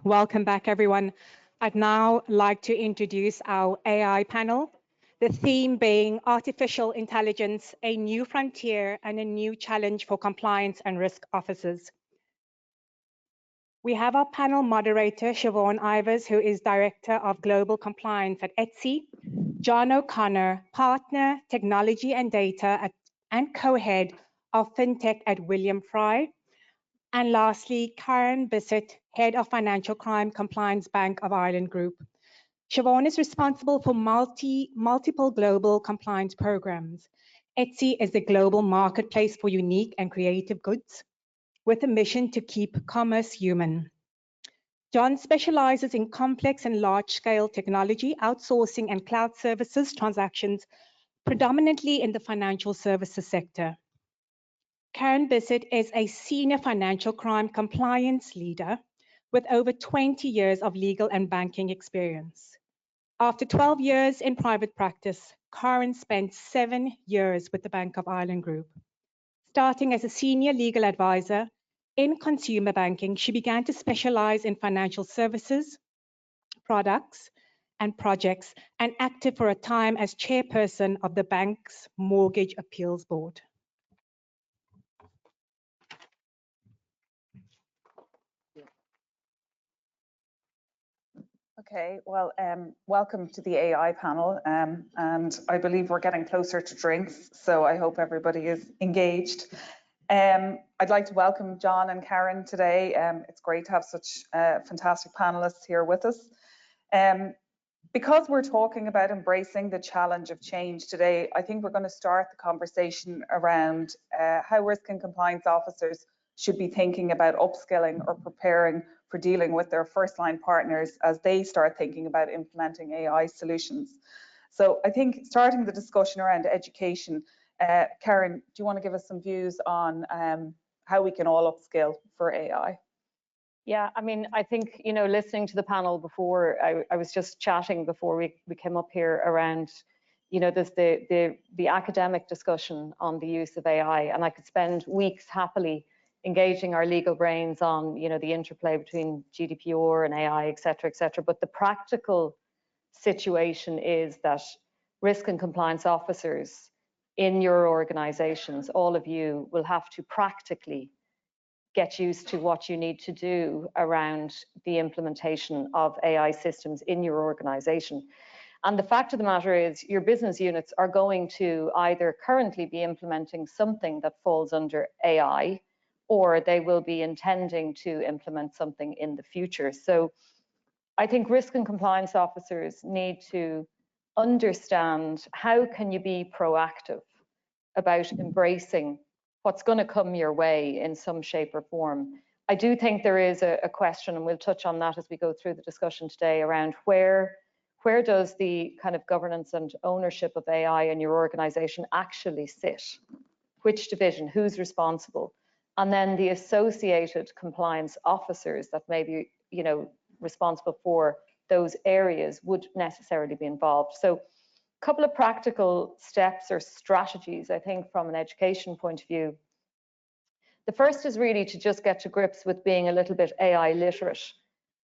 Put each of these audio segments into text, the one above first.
Welcome back, everyone. I'd now like to introduce our AI panel, the theme being artificial intelligence, a new frontier and a new challenge for compliance and risk officers. We have our panel moderator, Siobhan Ivers, who is Director of Global Compliance at Etsy, John O'Connor, Partner, Technology and Data and Co-Head of FinTech at William Fry, and lastly, Karen Bissett, Head of Financial Crime Compliance Bank of Ireland Group. Siobhan is responsible for multiple global compliance programs. Etsy is the global marketplace for unique and creative goods with a mission to keep commerce human. John specializes in complex and large-scale technology, outsourcing and cloud services transactions, predominantly in the financial services sector. Karen Bissett is a senior financial crime compliance leader with over 20 years of legal and banking experience. After 12 years in private practice, Karen spent 7 years with the Bank of Ireland Group. Starting as a senior legal advisor in consumer banking, she began to specialize in financial services, products, and projects, and acted for a time as chairperson of the bank's Mortgage Appeals Board. Okay, well, welcome to the AI panel, and I believe we're getting closer to drinks, so I hope everybody is engaged. I'd like to welcome John and Karen today. It's great to have such fantastic panelists here with us. Because we're talking about embracing the challenge of change today, I think we're going to start the conversation around how risk and compliance officers should be thinking about upskilling or preparing for dealing with their first-line partners as they start thinking about implementing AI solutions. So I think starting the discussion around education, Karen, do you want to give us some views on how we can all upskill for AI? Yeah, I mean, I think, you know, listening to the panel before, I was just chatting before we came up here around, you know, there's the academic discussion on the use of AI, and I could spend weeks happily engaging our legal brains on, you know, the interplay between GDPR and AI, et cetera, but the practical situation is that risk and compliance officers in your organizations, all of you, will have to practically get used to what you need to do around the implementation of AI systems in your organization. And the fact of the matter is your business units are going to either currently be implementing something that falls under AI, or they will be intending to implement something in the future. So I think risk and compliance officers need to understand how can you be proactive about embracing what's going to come your way in some shape or form. I do think there is a question, and we'll touch on that as we go through the discussion today, around where does the kind of governance and ownership of AI in your organization actually sit? Which division, who's responsible? And then the associated compliance officers that may be, you know, responsible for those areas would necessarily be involved. So a couple of practical steps or strategies, I think, from an education point of view. The first is really to just get to grips with being a little bit AI literate.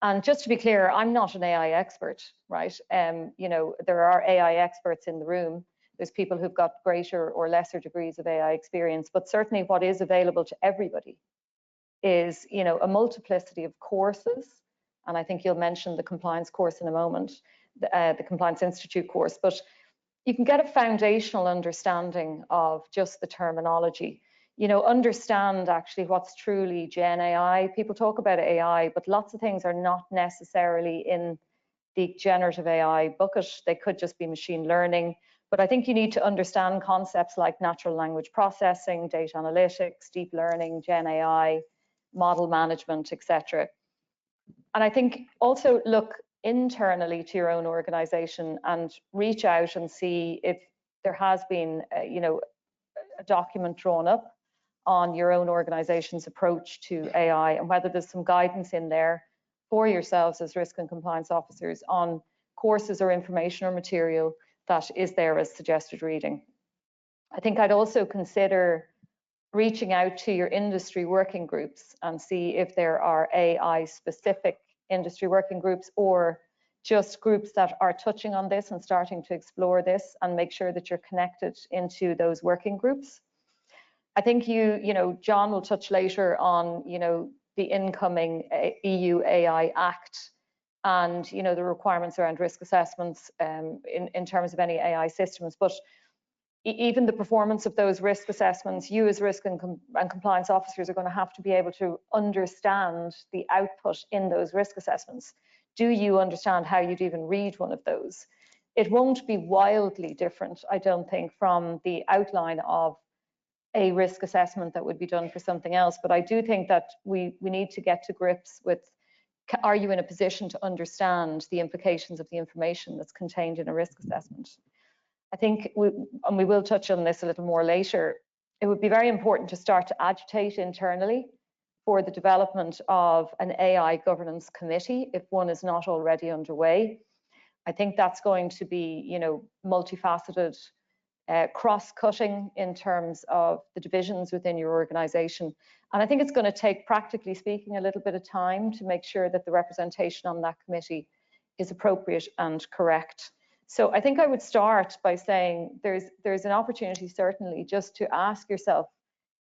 And just to be clear, I'm not an AI expert, right? You know, there are AI experts in the room. There's people who've got greater or lesser degrees of AI experience, but certainly what is available to everybody is, you know, a multiplicity of courses. And I think you'll mention the compliance course in a moment, the Compliance Institute course, but you can get a foundational understanding of just the terminology. You know, understand actually what's truly Gen AI. People talk about AI, but lots of things are not necessarily in the generative AI bucket. They could just be machine learning. But I think you need to understand concepts like natural language processing, data analytics, deep learning, Gen AI, model management, etc. And I think also look internally to your own organization and reach out and see if there has been, you know, a document drawn up on your own organization's approach to AI and whether there's some guidance in there for yourselves as risk and compliance officers on courses or information or material that is there as suggested reading. I think I'd also consider reaching out to your industry working groups and see if there are AI specific industry working groups or just groups that are touching on this and starting to explore this, and make sure that you're connected into those working groups. I think John will touch later on, the incoming EU AI Act and, the requirements around risk assessments in terms of any AI systems. But even the performance of those risk assessments, you as risk and compliance officers are going to have to be able to understand the output in those risk assessments. Do you understand how you'd even read one of those? It won't be wildly different, I don't think, from the outline of a risk assessment that would be done for something else. But I do think that we need to get to grips with, are you in a position to understand the implications of the information that's contained in a risk assessment? I think, and we will touch on this a little more later, it would be very important to start to agitate internally for the development of an AI governance committee, if one is not already underway. I think that's going to be, multifaceted, cross-cutting in terms of the divisions within your organization. And I think it's going to take, practically speaking, a little bit of time to make sure that the representation on that committee is appropriate and correct. So I think I would start by saying there's an opportunity, certainly, just to ask yourself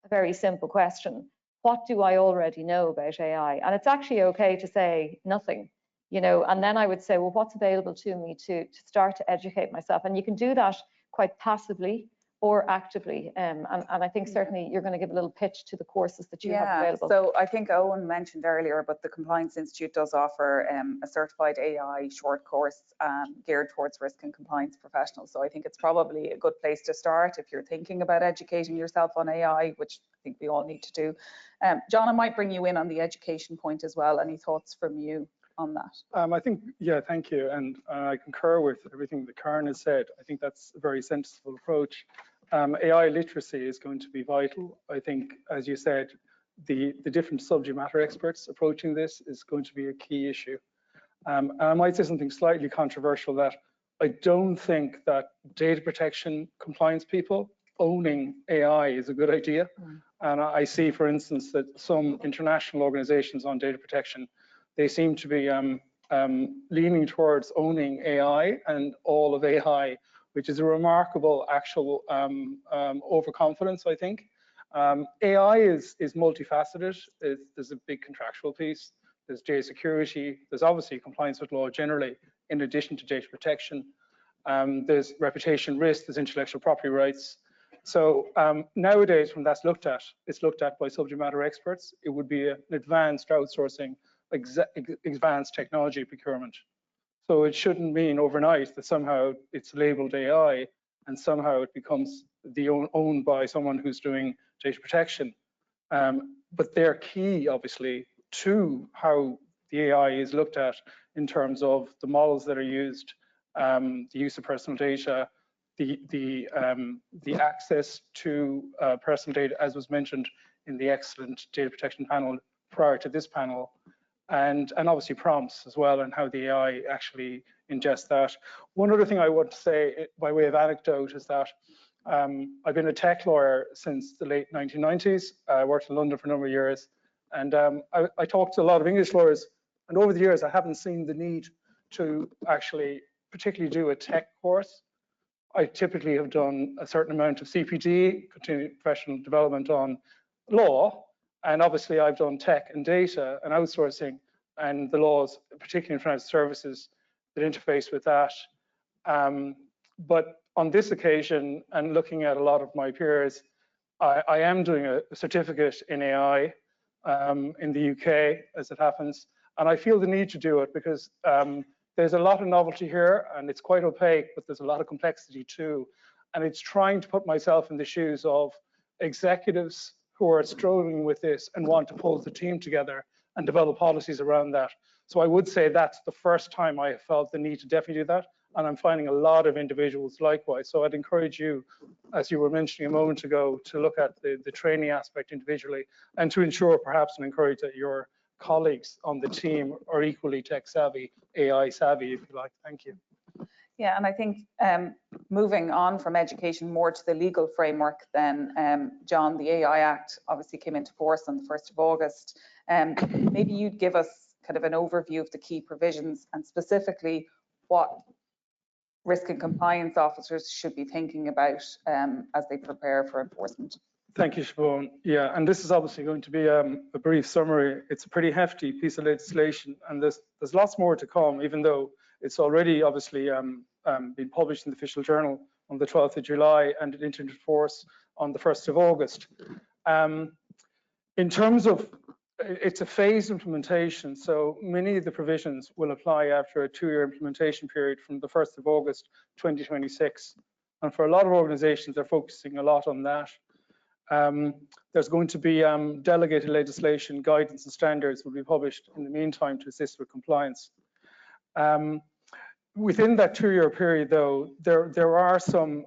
a very simple question. What do I already know about AI? And it's actually okay to say nothing, and then I would say, well, what's available to me to start to educate myself? And you can do that quite passively or actively. And I think certainly you're going to give a little pitch to the courses that you have available. So I think Owen mentioned earlier, but the Compliance Institute does offer a certified AI short course geared towards risk and compliance professionals. So I think it's probably a good place to start if you're thinking about educating yourself on AI, which I think we all need to do. John, I might bring you in on the education point as well. Any thoughts from you on that? I think, yeah, thank you. And I concur with everything that Karen has said. I think that's a very sensible approach. AI literacy is going to be vital. I think, as you said, the different subject matter experts approaching this is going to be a key issue. And I might say something slightly controversial, that I don't think that data protection compliance people owning AI is a good idea. And I see, for instance, that some international organizations on data protection, they seem to be leaning towards owning AI and all of AI, which is a remarkable actual overconfidence, I think. AI is multifaceted. There's a big contractual piece. There's data security. There's obviously compliance with law generally, in addition to data protection. There's reputation risk. There's intellectual property rights. So nowadays, when that's looked at, it's looked at by subject matter experts. It would be an advanced outsourcing, advanced technology procurement. So it shouldn't mean overnight that somehow it's labeled AI and somehow it becomes owned by someone who's doing data protection. But they're key, obviously, to how the AI is looked at in terms of the models that are used, the use of personal data, the access to personal data, as was mentioned in the excellent data protection panel prior to this panel, and obviously prompts as well, and how the AI actually ingests that. One other thing I want to say by way of anecdote is that I've been a tech lawyer since the late 1990s. I worked in London for a number of years, and I talked to a lot of English lawyers, and over the years I haven't seen the need to actually particularly do a tech course. I typically have done a certain amount of CPD, continuing professional development on law, and obviously I've done tech and data and outsourcing and the laws, particularly in financial services, that interface with that. But on this occasion, and looking at a lot of my peers, I am doing a certificate in AI in the UK, as it happens, and I feel the need to do it because there's a lot of novelty here and it's quite opaque, but there's a lot of complexity too. And it's trying to put myself in the shoes of executives who are struggling with this and want to pull the team together and develop policies around that. So I would say that's the first time I have felt the need to definitely do that. And I'm finding a lot of individuals likewise. So I'd encourage you, as you were mentioning a moment ago, to look at the training aspect individually and to ensure perhaps and encourage that your colleagues on the team are equally tech savvy, AI savvy, if you like. Thank you. Yeah, and I think moving on from education more to the legal framework then, John, the AI Act obviously came into force on the 1st of August. Maybe you'd give us kind of an overview of the key provisions and specifically what risk and compliance officers should be thinking about as they prepare for enforcement. Thank you, Siobhan. Yeah, and this is obviously going to be a brief summary. It's a pretty hefty piece of legislation, and there's lots more to come, even though it's already obviously been published in the Official Journal on the 12th of July and it entered into force on the 1st of August. In terms of, it's a phased implementation, so many of the provisions will apply after a 2-year implementation period from the 1st of August 2026. And for a lot of organizations, they're focusing a lot on that. There's going to be delegated legislation, guidance and standards will be published in the meantime to assist with compliance. Within that 2-year period, though, there are some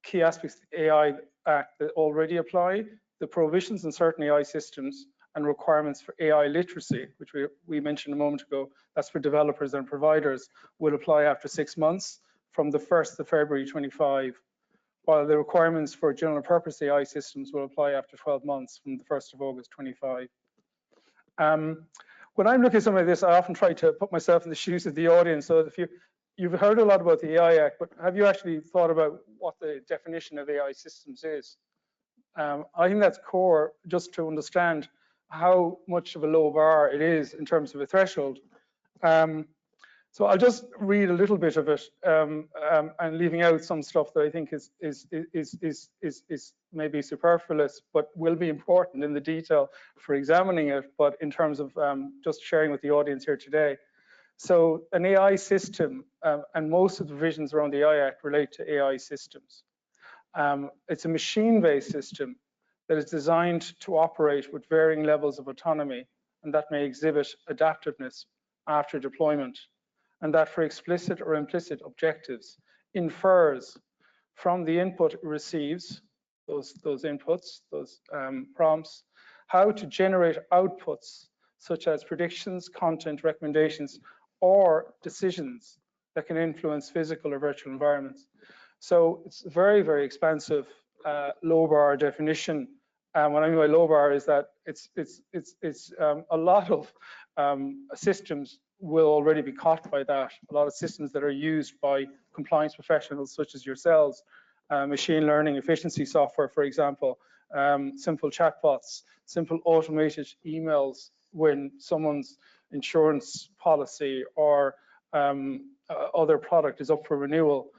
key aspects of the AI Act that already apply. The prohibitions in certain AI systems and requirements for AI literacy, which we mentioned a moment ago, that's for developers and providers, will apply after 6 months from the 1st of February 25, while the requirements for general purpose AI systems will apply after 12 months from the 1st of August 25. When I'm looking at something like this, I often try to put myself in the shoes of the audience. So if you've heard a lot about the AI Act, but have you actually thought about what the definition of AI systems is? I think that's core just to understand how much of a low bar it is in terms of a threshold. So I'll just read a little bit of it and leaving out some stuff that I think is maybe superfluous, but will be important in the detail for examining it, but in terms of just sharing with the audience here today. So an AI system, and most of the provisions around the AI Act relate to AI systems. It's a machine-based system that is designed to operate with varying levels of autonomy, and that may exhibit adaptiveness after deployment, and that for explicit or implicit objectives infers from the input it receives, those inputs, those prompts, how to generate outputs such as predictions, content, recommendations, or decisions that can influence physical or virtual environments. So it's a very, very expansive low bar definition. What I mean by low bar is that it's a lot of systems will already be caught by that. A lot of systems that are used by compliance professionals such as yourselves, machine learning efficiency software, for example, simple chatbots, simple automated emails when someone's insurance policy or other product is up for renewal.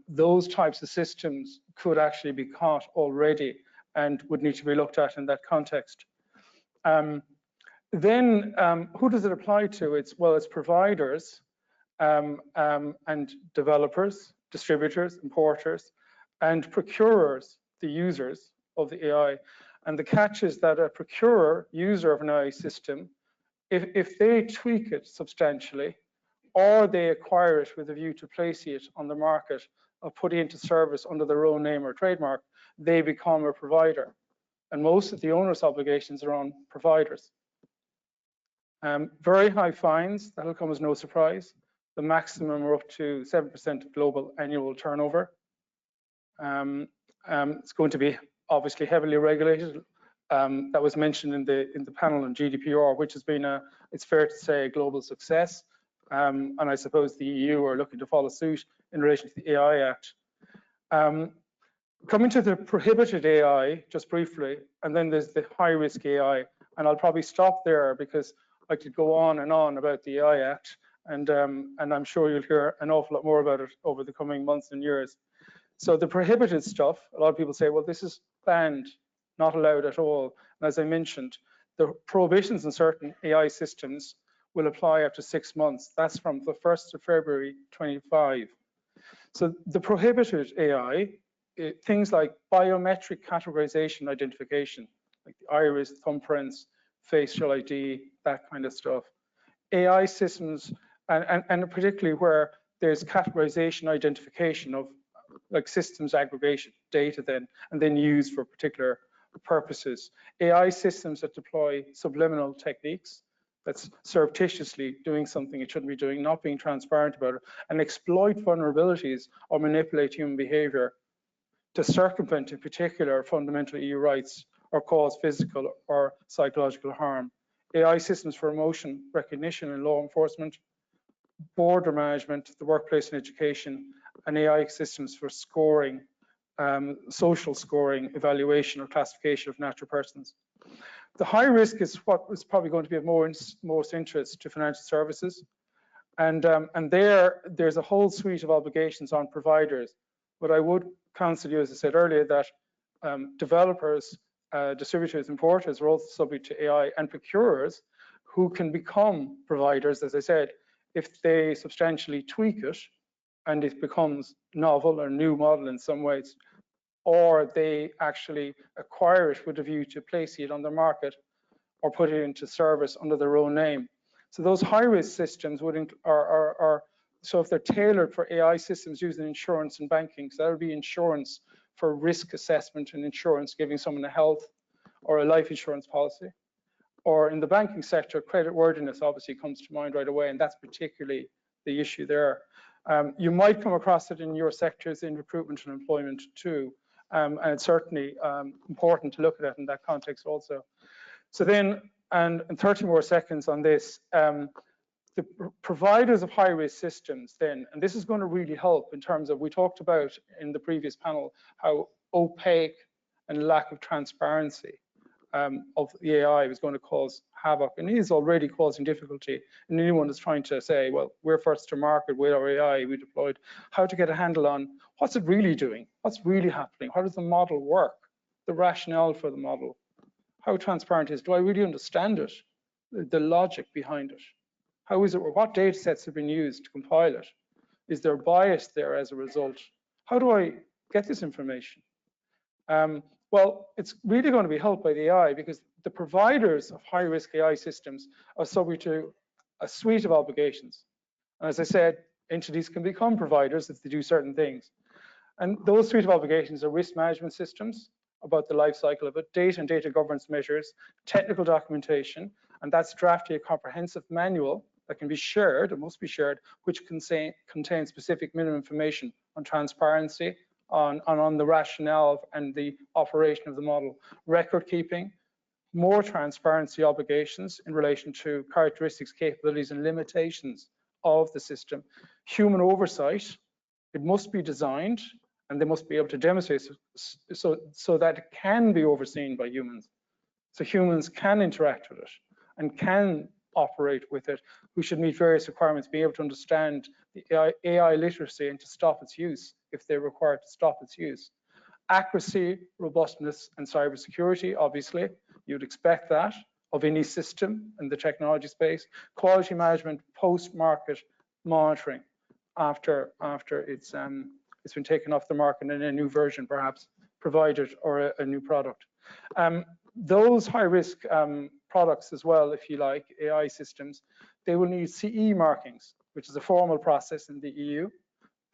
Those types of systems could actually be caught already and would need to be looked at in that context. Then who does it apply to? It's providers and developers, distributors, importers, and procurers, the users of the AI. And the catch is that a procurer, user of an AI system, if they tweak it substantially, or they acquire it with a view to placing it on the market or putting it into service under their own name or trademark, they become a provider. And most of the onerous obligations are on providers. Very high fines, that'll come as no surprise. The maximum are up to 7% of global annual turnover. It's going to be obviously heavily regulated. That was mentioned in the panel on GDPR, which has been it's fair to say, a global success. And I suppose the EU are looking to follow suit in relation to the AI Act. Coming to the prohibited AI, just briefly, and then there's the high-risk AI, and I'll probably stop there because I could go on and on about the AI Act, and I'm sure you'll hear an awful lot more about it over the coming months and years. So the prohibited stuff, a lot of people say, well, this is banned, not allowed at all. And as I mentioned, the prohibitions in certain AI systems will apply after 6 months. That's from the 1st of February 25. So the prohibited AI, things like biometric categorization identification, like the iris, thumbprints, facial ID, that kind of stuff. AI systems, and particularly where there's categorization identification of like systems aggregation data then, and then used for particular purposes. AI systems that deploy subliminal techniques, that's surreptitiously doing something it shouldn't be doing, not being transparent about it, and exploit vulnerabilities or manipulate human behavior to circumvent, in particular, fundamental EU rights or cause physical or psychological harm. AI systems for emotion recognition in law enforcement, border management, the workplace and education, and AI systems for scoring, social scoring, evaluation or classification of natural persons. The high risk is what is probably going to be of most interest to financial services. And there's a whole suite of obligations on providers. But I would counsel you, as I said earlier, that developers, distributors, importers are also subject to AI, and procurers who can become providers, as I said, if they substantially tweak it and it becomes novel or new model in some ways, or they actually acquire it with a view to placing it on the market or put it into service under their own name. So those high-risk systems are so if they're tailored for AI systems using insurance and banking, so that would be insurance for risk assessment and insurance, giving someone a health or a life insurance policy. Or in the banking sector, credit worthiness obviously comes to mind right away, and that's particularly the issue there. You might come across it in your sectors in recruitment and employment too, and it's certainly important to look at it in that context also. So then, and 30 more seconds on this, the providers of high-risk systems then, and this is going to really help in terms of, we talked about in the previous panel, how opaque and lack of transparency of the AI was going to cause havoc, and it is already causing difficulty. And anyone is trying to say, well, we're first to market with our AI, we deployed, how to get a handle on what's it really doing, what's really happening, how does the model work, the rationale for the model, how transparent is, do I really understand it, the logic behind it, how is it, what data sets have been used to compile it, is there bias there as a result, how do I get this information? Well, it's really going to be helped by the AI, because the providers of high-risk AI systems are subject to a suite of obligations. And as I said, entities can become providers if they do certain things. And those suite of obligations are risk management systems, about the life cycle of it, data and data governance measures, technical documentation, and that's drafting a comprehensive manual that can be shared, it must be shared, which contains specific minimum information on transparency, on the rationale and the operation of the model, record keeping, more transparency obligations in relation to characteristics, capabilities, and limitations of the system, human oversight, it must be designed, and they must be able to demonstrate so that it can be overseen by humans. So humans can interact with it and can operate with it. We should meet various requirements, be able to understand the AI literacy and to stop its use if they're required to stop its use. Accuracy, robustness, and cybersecurity, obviously, you'd expect that of any system in the technology space. Quality management, post-market monitoring after it's been taken off the market and a new version perhaps provided, or a new product. Those high-risk products as well, if you like, AI systems, they will need CE markings, which is a formal process in the EU.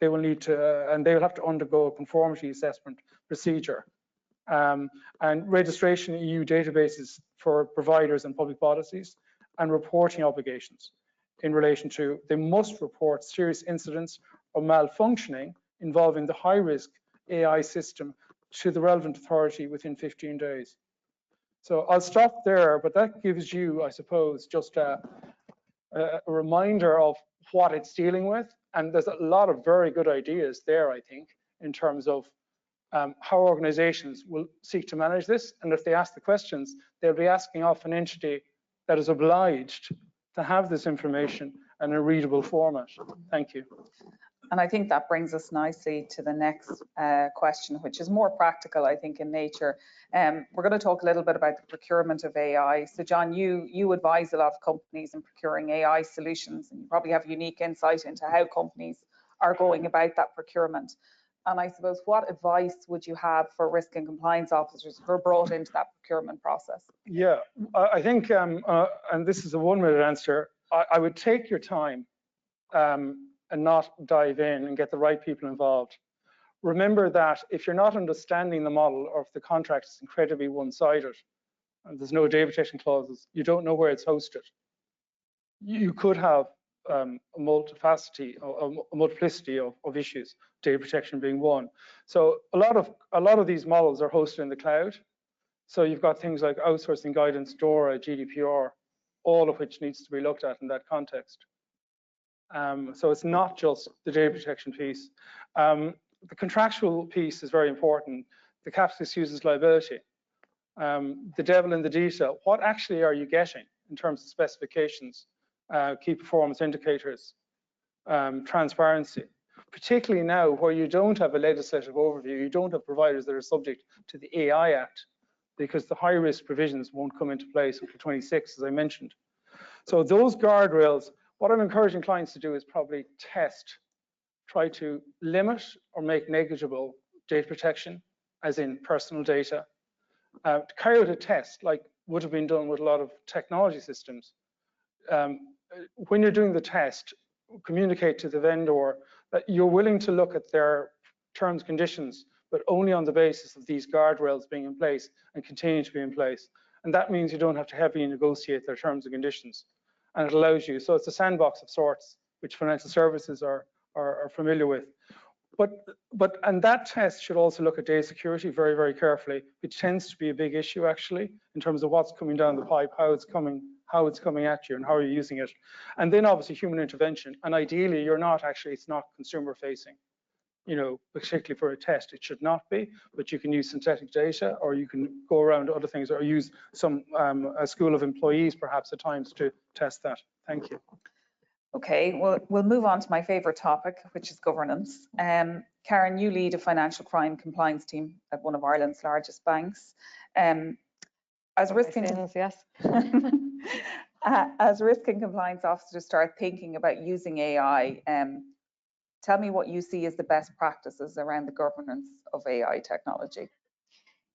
They will need to, and they will have to undergo a conformity assessment procedure. And registration in EU databases for providers and public policies, and reporting obligations in relation to, they must report serious incidents or malfunctioning involving the high-risk AI system to the relevant authority within 15 days. So I'll stop there, but that gives you, I suppose, just a reminder of what it's dealing with. And there's a lot of very good ideas there, I think, in terms of how organizations will seek to manage this. And if they ask the questions, they'll be asking of an entity that is obliged to have this information in a readable format. Thank you. And I think that brings us nicely to the next question, which is more practical, I think, in nature. We're going to talk a little bit about the procurement of AI. So John, you advise a lot of companies in procuring AI solutions, and you probably have unique insight into how companies are going about that procurement. And I suppose, what advice would you have for risk and compliance officers who are brought into that procurement process? Yeah, I think, and this is a one-minute answer, I would take your time and not dive in and get the right people involved. Remember that if you're not understanding the model, or if the contract is incredibly one-sided and there's no data protection clauses, you don't know where it's hosted. You could have a multiplicity of issues, data protection being one. So a lot of these models are hosted in the cloud. So you've got things like outsourcing guidance, DORA, GDPR, all of which needs to be looked at in that context. So it's not just the data protection piece. The contractual piece is very important. The capitalist uses liability. The devil in the detail. What actually are you getting in terms of specifications, key performance indicators, transparency? Particularly now where you don't have a legislative overview, you don't have providers that are subject to the AI Act, because the high risk provisions won't come into place until 26, as I mentioned. So those guardrails, what I'm encouraging clients to do is probably try to limit or make negligible data protection, as in personal data. To carry out a test, like would have been done with a lot of technology systems. When you're doing the test, communicate to the vendor that you're willing to look at their terms and conditions, but only on the basis of these guardrails being in place and continue to be in place. And that means you don't have to heavily negotiate their terms and conditions. And it allows you, so it's a sandbox of sorts, which financial services are familiar with. And that test should also look at data security very, very carefully, which tends to be a big issue actually, in terms of what's coming down the pipe, how it's coming at you and how you're using it. And then obviously human intervention. And ideally it's not consumer facing, particularly for a test, it should not be, but you can use synthetic data, or you can go around other things, or use a school of employees perhaps at times to test that. Thank you. Okay, well, we'll move on to my favorite topic, which is governance. Karen, you lead a financial crime compliance team at one of Ireland's largest banks. As risk and compliance officers start thinking about using AI, tell me what you see as the best practices around the governance of AI technology.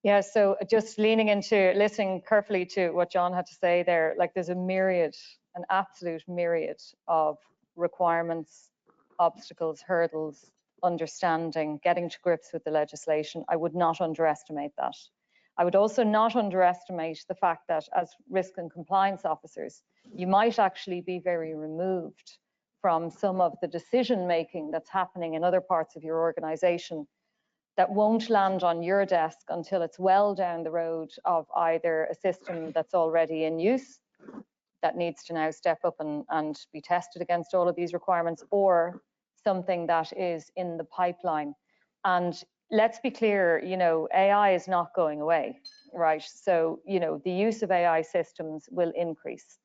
Yeah, so just listening carefully to what John had to say there, like there's an absolute myriad of requirements, obstacles, hurdles, understanding, getting to grips with the legislation. I would not underestimate that. I would also not underestimate the fact that as risk and compliance officers, you might actually be very removed from some of the decision making that's happening in other parts of your organization that won't land on your desk until it's well down the road of either a system that's already in use that needs to now step up and be tested against all of these requirements, or something that is in the pipeline. And let's be clear, AI is not going away, right? So, the use of AI systems will increase.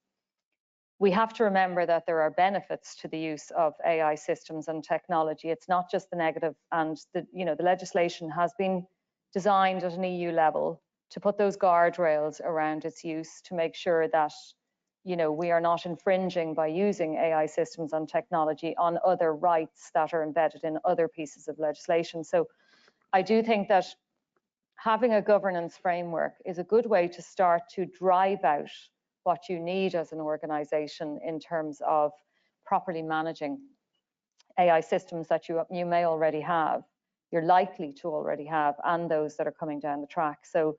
We have to remember that there are benefits to the use of AI systems and technology. It's not just the negative, and the legislation has been designed at an EU level to put those guardrails around its use to make sure that we are not infringing by using AI systems and technology on other rights that are embedded in other pieces of legislation. So I do think that having a governance framework is a good way to start to drive out what you need as an organization in terms of properly managing AI systems that you may already have, you're likely to already have, and those that are coming down the track. So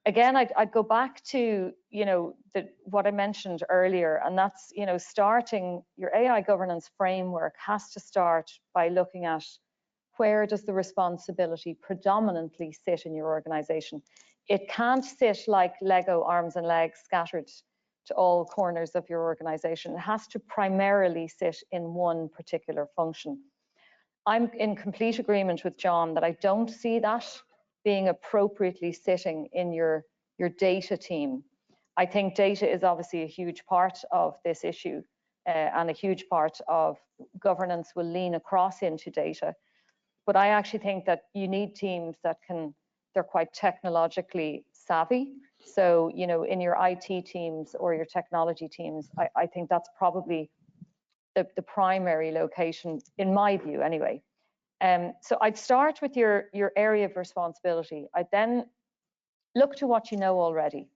again, I'd go back to what I mentioned earlier, and that's starting your AI governance framework has to start by looking at where does the responsibility predominantly sit in your organization. It can't sit like Lego arms and legs scattered to all corners of your organization. It has to primarily sit in one particular function. I'm in complete agreement with John that I don't see that being appropriately sitting in your data team. I think data is obviously a huge part of this issue, and a huge part of governance will lean across into data. But I actually think that you need teams that they're quite technologically savvy. So, in your IT teams or your technology teams, I think that's probably the primary location, in my view anyway. So I'd start with your area of responsibility. I'd then look to what you know already.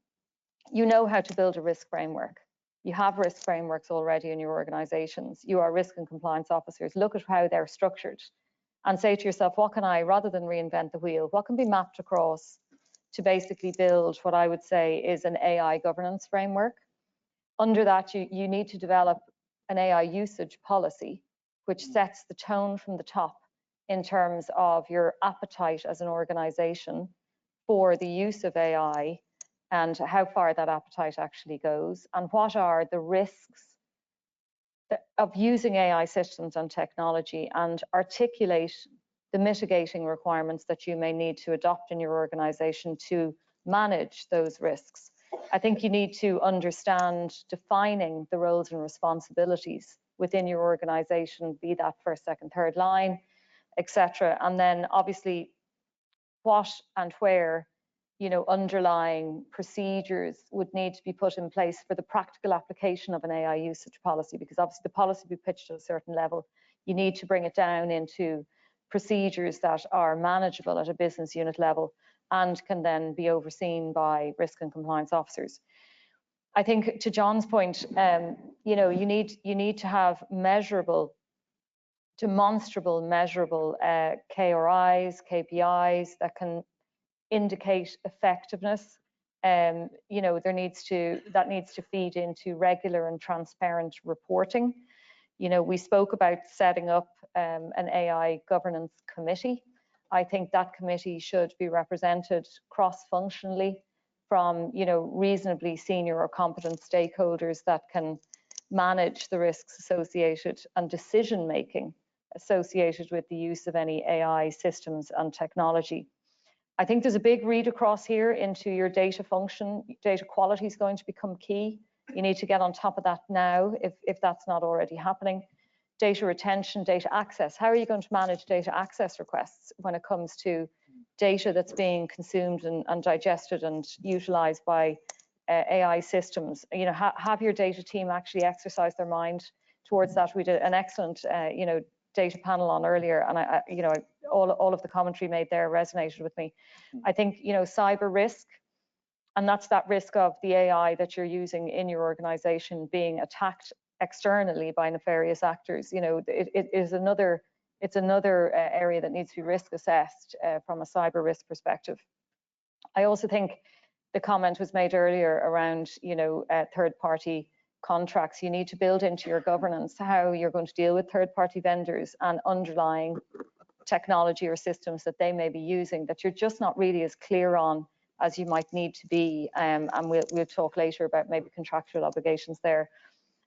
You know how to build a risk framework. You have risk frameworks already in your organizations. You are risk and compliance officers. Look at how they're structured and say to yourself, what can I, rather than reinvent the wheel, what can be mapped across to basically build what I would say is an AI governance framework? Under that, you need to develop an AI usage policy, which sets the tone from the top in terms of your appetite as an organization for the use of AI, and how far that appetite actually goes, and what are the risks of using AI systems and technology, and articulate the mitigating requirements that you may need to adopt in your organization to manage those risks. I think you need to understand defining the roles and responsibilities within your organization, be that first, second, third line, etc. And then obviously what and where, you know, underlying procedures would need to be put in place for the practical application of an AI usage policy, because obviously the policy will be pitched at a certain level. You need to bring it down into procedures that are manageable at a business unit level and can then be overseen by risk and compliance officers. I think to John's point, you know, you need to have measurable, demonstrable, measurable KRIs, KPIs that can indicate effectiveness. You know, that needs to feed into regular and transparent reporting. You know, we spoke about setting up an AI governance committee. I think that committee should be represented cross-functionally from, you know, reasonably senior or competent stakeholders that can manage the risks associated and decision making associated with the use of any AI systems and technology. I think there's a big read across here into your data function. Data quality is going to become key. You need to get on top of that now if that's not already happening. Data retention, data access. How are you going to manage data access requests when it comes to data that's being consumed and digested and utilized by AI systems? You know, have your data team actually exercise their mind towards that. We did an excellent, you know, data panel on earlier, and you know, all of the commentary made there resonated with me. I think, you know, cyber risk, and that's that risk of the AI that you're using in your organization being attacked externally by nefarious actors. You know, it's another area that needs to be risk assessed from a cyber risk perspective. I also think the comment was made earlier around, you know, third-party contracts. You need to build into your governance how you're going to deal with third-party vendors and underlying technology or systems that they may be using that you're just not really as clear on as you might need to be. And we'll talk later about maybe contractual obligations there.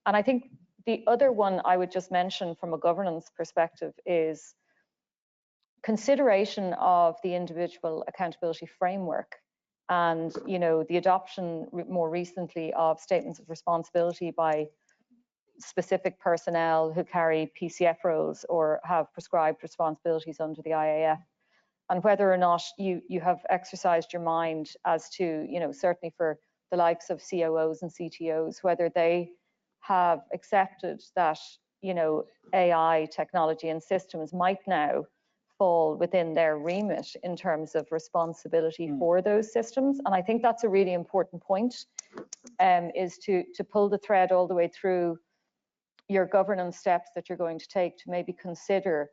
And I think the other one I would just mention from a governance perspective is consideration of the individual accountability framework, and, you know, the adoption more recently of statements of responsibility by specific personnel who carry PCF roles or have prescribed responsibilities under the IAF, and whether or not you have exercised your mind as to, you know, certainly for the likes of COOs and CTOs, whether they have accepted that, you know, AI technology and systems might now fall within their remit in terms of responsibility for those systems. And I think that's a really important point, is to pull the thread all the way through your governance steps that you're going to take to maybe consider,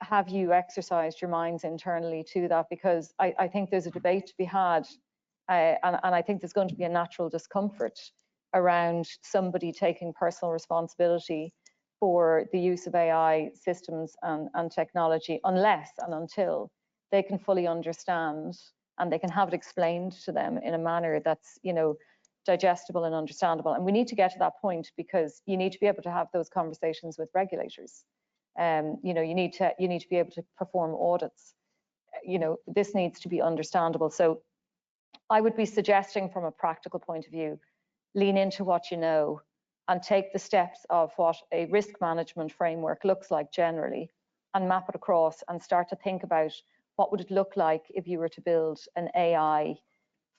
have you exercised your minds internally to that? Because I think there's a debate to be had, and I think there's going to be a natural discomfort around somebody taking personal responsibility for the use of AI systems and technology, unless and until they can fully understand and they can have it explained to them in a manner that's, you know, digestible and understandable. And we need to get to that point, because you need to be able to have those conversations with regulators. You know, you need to be able to perform audits. You know, this needs to be understandable. So I would be suggesting, from a practical point of view, lean into what you know and take the steps of what a risk management framework looks like generally, and map it across and start to think about what would it look like if you were to build an AI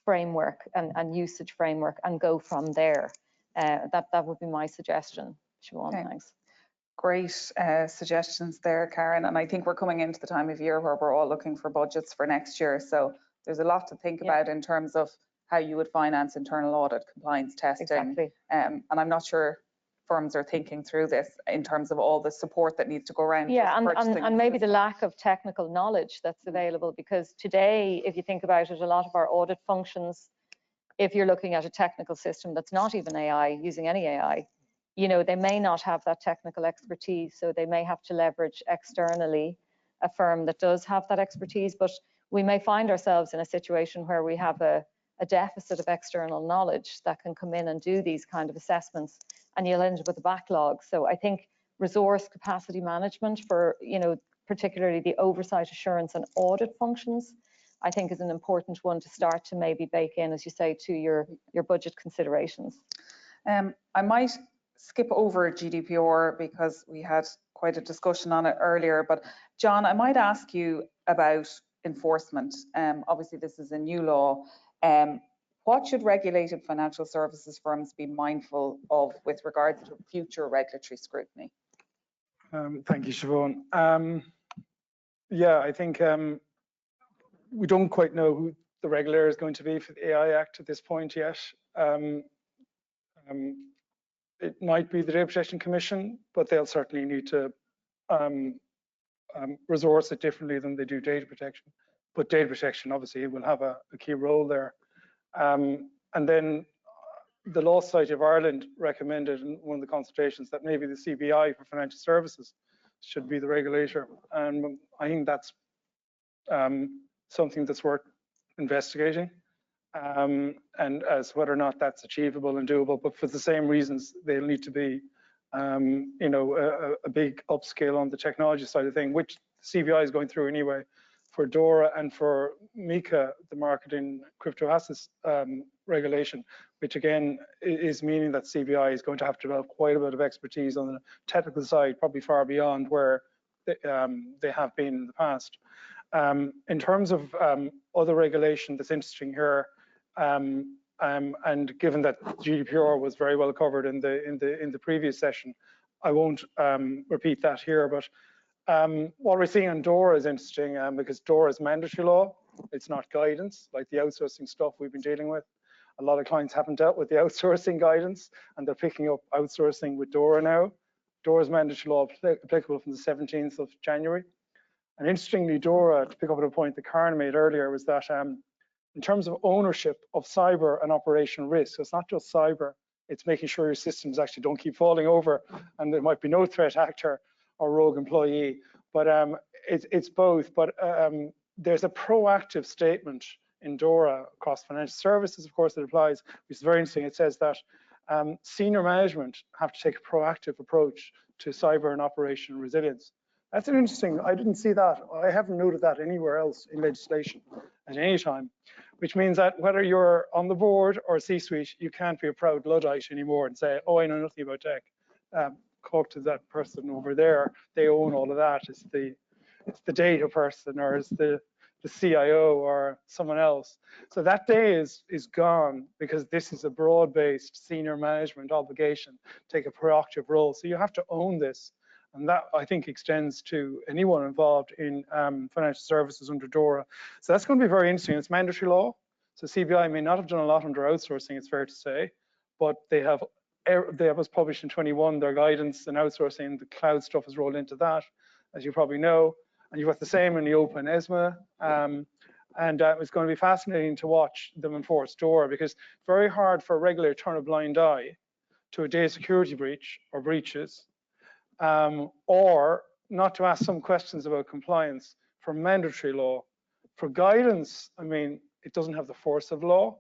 framework and usage framework, and go from there. That would be my suggestion, Siobhan. Okay. Thanks. Great suggestions there, Karen. And I think we're coming into the time of year where we're all looking for budgets for next year. So there's a lot to think about in terms of how you would finance internal audit, compliance testing. Exactly. And I'm not sure firms are thinking through this in terms of all the support that needs to go around. Yeah, and maybe the lack of technical knowledge that's available, because today, if you think about it, a lot of our audit functions, if you're looking at a technical system that's not even AI, using any AI, you know, they may not have that technical expertise, so they may have to leverage externally a firm that does have that expertise. But we may find ourselves in a situation where we have a a deficit of external knowledge that can come in and do these kind of assessments, and you'll end up with a backlog. So I think resource capacity management for, particularly the oversight, assurance and audit functions, I think is an important one to start to maybe bake in, as you say, to your budget considerations. I might skip over GDPR because we had quite a discussion on it earlier, but John, I might ask you about enforcement. Obviously this is a new law. What should regulated financial services firms be mindful of with regards to future regulatory scrutiny? Thank you, Siobhan. Yeah, I think we don't quite know who the regulator is going to be for the AI Act at this point yet. It might be the Data Protection Commission, but they'll certainly need to resource it differently than they do data protection. But data protection obviously will have a key role there. And then the Law Society of Ireland recommended in one of the consultations that maybe the CBI for financial services should be the regulator. And I think that's something that's worth investigating. And as whether or not that's achievable and doable, but for the same reasons, they'll need to be, a big upscale on the technology side of thing, which CBI is going through anyway. For DORA and for MiCA, the market in crypto assets regulation, which again is meaning that CBI is going to have to develop quite a bit of expertise on the technical side, probably far beyond where they have been in the past. In terms of other regulation that's interesting here, and given that GDPR was very well covered in the previous session, I won't repeat that here. But what we're seeing on DORA is interesting because DORA is mandatory law. It's not guidance like the outsourcing stuff we've been dealing with. A lot of clients haven't dealt with the outsourcing guidance, and they're picking up outsourcing with DORA now. DORA is mandatory law applicable from the 17th of January. And interestingly, DORA, to pick up on a point that Karen made earlier, was that in terms of ownership of cyber and operational risk, so it's not just cyber, it's making sure your systems actually don't keep falling over and there might be no threat actor or rogue employee, but it's both. But there's a proactive statement in DORA across financial services, of course, it applies, which is very interesting. It says that senior management have to take a proactive approach to cyber and operational resilience. That's an interesting, I didn't see that. I haven't noted that anywhere else in legislation at any time, which means that whether you're on the board or C-suite, you can't be a proud Luddite anymore and say, oh, I know nothing about tech. Talk to that person over there. They own all of that. It's the data person, or it's the CIO or someone else. So that day is gone, because this is a broad-based senior management obligation, take a proactive role. So you have to own this. And that, I think, extends to anyone involved in financial services under DORA. So that's going to be very interesting. It's mandatory law. So CBI may not have done a lot under outsourcing, it's fair to say, but they have was published in 21, their guidance and outsourcing, the cloud stuff is rolled into that, as you probably know. And you've got the same in the Open ESMA. And it's going to be fascinating to watch them enforce DORA, because it's very hard for a regulator to turn a blind eye to a data security breach or breaches, or not to ask some questions about compliance for mandatory law. For guidance, I mean, it doesn't have the force of law,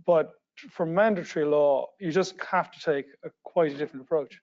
but for mandatory law, you just have to take quite a different approach.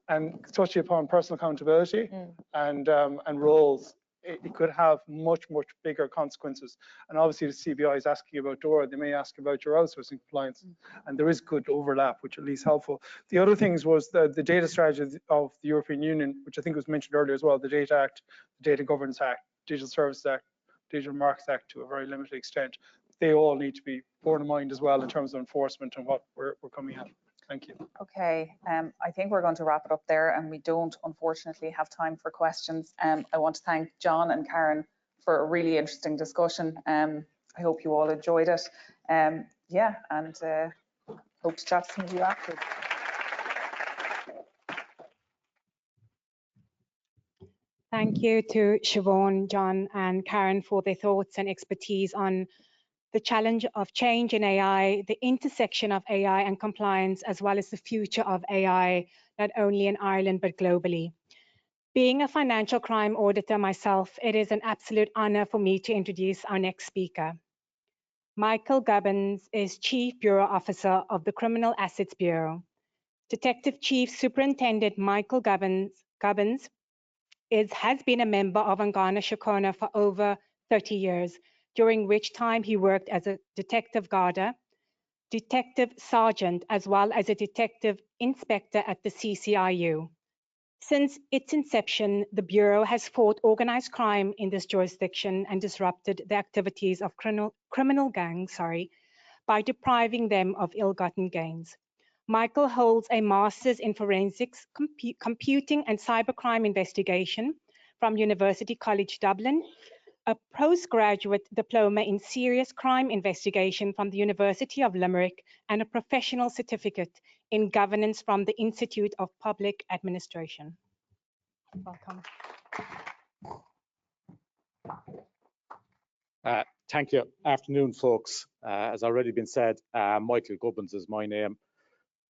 And touching upon personal accountability and roles, it could have much, much bigger consequences. And obviously the CBI is asking about DORA, they may ask about your outsourcing compliance. And there is good overlap, which at least helpful. The other things was the data strategy of the European Union, which I think was mentioned earlier as well, the Data Act, the Data Governance Act, Digital Services Act, Digital Markets Act to a very limited extent. They all need to be borne in mind as well in terms of enforcement and what we're coming at. Thank you. Okay, I think we're going to wrap it up there, and we don't unfortunately have time for questions. I want to thank John and Karen for a really interesting discussion. I hope you all enjoyed it. Yeah, and hope to chat to some of you afterwards. Thank you to Siobhan, John and Karen for their thoughts and expertise on the challenge of change in AI, the intersection of AI and compliance, as well as the future of AI, not only in Ireland, but globally. Being a financial crime auditor myself, it is an absolute honor for me to introduce our next speaker. Michael Gubbins is Chief Bureau Officer of the Criminal Assets Bureau. Detective Chief Superintendent Michael Gubbins has been a member of Angana Shikona for over 30 years, during which time he worked as a detective guarda, detective sergeant, as well as a detective inspector at the CCIU. Since its inception, the Bureau has fought organized crime in this jurisdiction and disrupted the activities of criminal gangs, by depriving them of ill-gotten gains. Michael holds a master's in forensics, computing and cybercrime investigation from University College Dublin, a postgraduate diploma in serious crime investigation from the University of Limerick, and a professional certificate in governance from the Institute of Public Administration. Welcome. Thank you. Afternoon, folks. As already been said, Michael Gubbins is my name,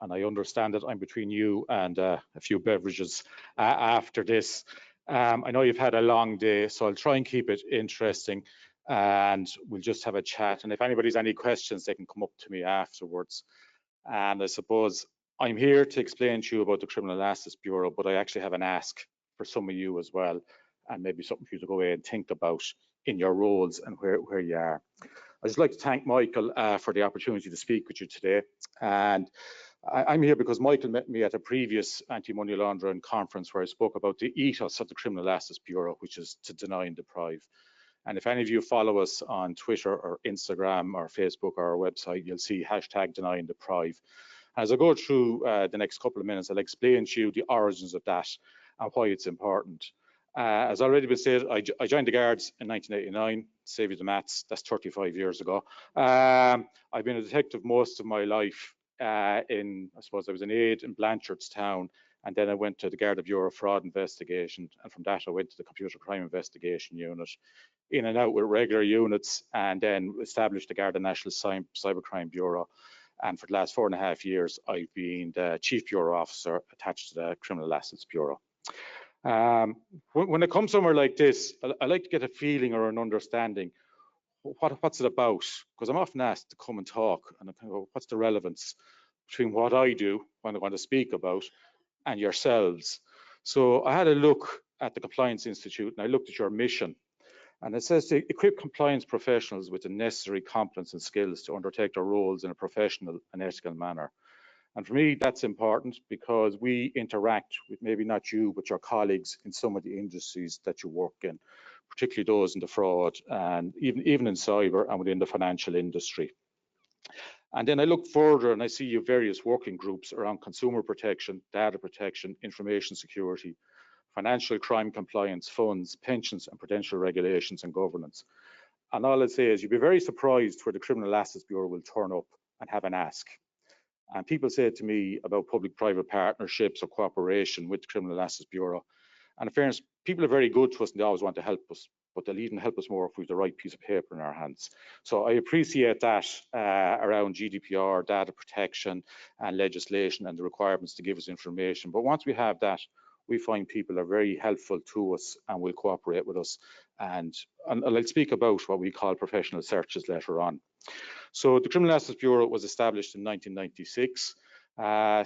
and I understand that I'm between you and a few beverages after this. I know you've had a long day, so I'll try and keep it interesting, and we'll just have a chat. And if anybody's any questions, they can come up to me afterwards. And I suppose I'm here to explain to you about the Criminal Assets Bureau, but I actually have an ask for some of you as well, and maybe something for you to go away and think about in your roles and where you are. I'd just like to thank Michael for the opportunity to speak with you today. And I'm here because Michael met me at a previous anti-money laundering conference where I spoke about the ethos of the Criminal Assets Bureau, which is to deny and deprive. And if any of you follow us on Twitter or Instagram or Facebook or our website, you'll see #deny and deprive. As I go through the next couple of minutes, I'll explain to you the origins of that and why it's important. As already been said, I joined the Guards in 1989. Save you the maths, that's 35 years ago. I've been a detective most of my life. I suppose I was an aide in Blanchardstown, and then I went to the Garda Bureau Fraud Investigation, and from that I went to the Computer Crime Investigation Unit, in and out with regular units, and then established the Garda National Cybercrime Bureau. And for the last 4.5 years, I've been the Chief Bureau Officer attached to the Criminal Assets Bureau. When I come somewhere like this, I like to get a feeling or an understanding. What's it about? Because I'm often asked to come and talk, and I kind of go, what's the relevance between what I do when I want to speak about and yourselves? So I had a look at the Compliance Institute, and I looked at your mission, and it says to equip compliance professionals with the necessary competence and skills to undertake their roles in a professional and ethical manner. And for me, that's important because we interact with, maybe not you, but your colleagues in some of the industries that you work in, particularly those in the fraud and even in cyber and within the financial industry. And then I look further and I see you various working groups around consumer protection, data protection, information security, financial crime compliance, funds, pensions and prudential regulations and governance. And all I'd say is you'd be very surprised where the Criminal Assets Bureau will turn up and have an ask. And people say to me about public-private partnerships or cooperation with the Criminal Assets Bureau. And in fairness, people are very good to us and they always want to help us, but they'll even help us more if we have the right piece of paper in our hands. So I appreciate that around GDPR, data protection and legislation and the requirements to give us information. But once we have that, we find people are very helpful to us and will cooperate with us. And I'll speak about what we call professional searches later on. So the Criminal Assets Bureau was established in 1996.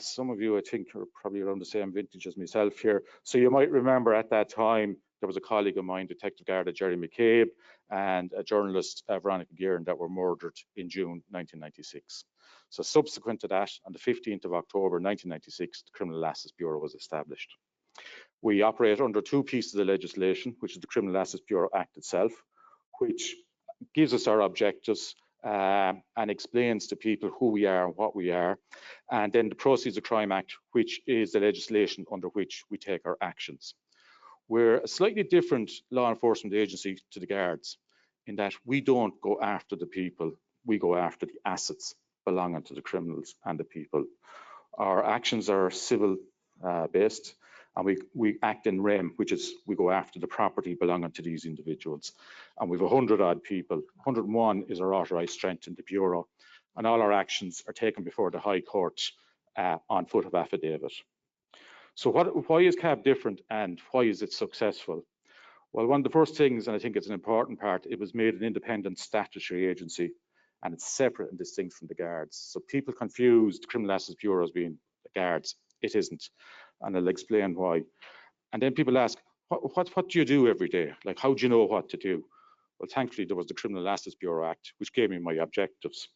Some of you, I think, are probably around the same vintage as myself here. So you might remember at that time, there was a colleague of mine, Detective Garda Jerry McCabe, and a journalist, Veronica Guerin, that were murdered in June 1996. So subsequent to that, on the 15th of October 1996, the Criminal Assets Bureau was established. We operate under two pieces of legislation, which is the Criminal Assets Bureau Act itself, which gives us our objectives and explains to people who we are and what we are, and then the Proceeds of Crime Act, which is the legislation under which we take our actions. We're a slightly different law enforcement agency to the Guards in that we don't go after the people, we go after the assets belonging to the criminals and the people. Our actions are civil based, and we act in rem, which is we go after the property belonging to these individuals. And we've 100 odd people. 101 is our authorised strength in the Bureau, and all our actions are taken before the High Court on foot of affidavit. So why is CAB different and why is it successful? Well, one of the first things, and I think it's an important part, it was made an independent statutory agency and it's separate and distinct from the guards. So people confuse the Criminal Assets Bureau as being the guards. It isn't, and I'll explain why. And then people ask, what do you do every day? Like, how do you know what to do? Well, thankfully, there was the Criminal Assets Bureau Act, which gave me my objectives.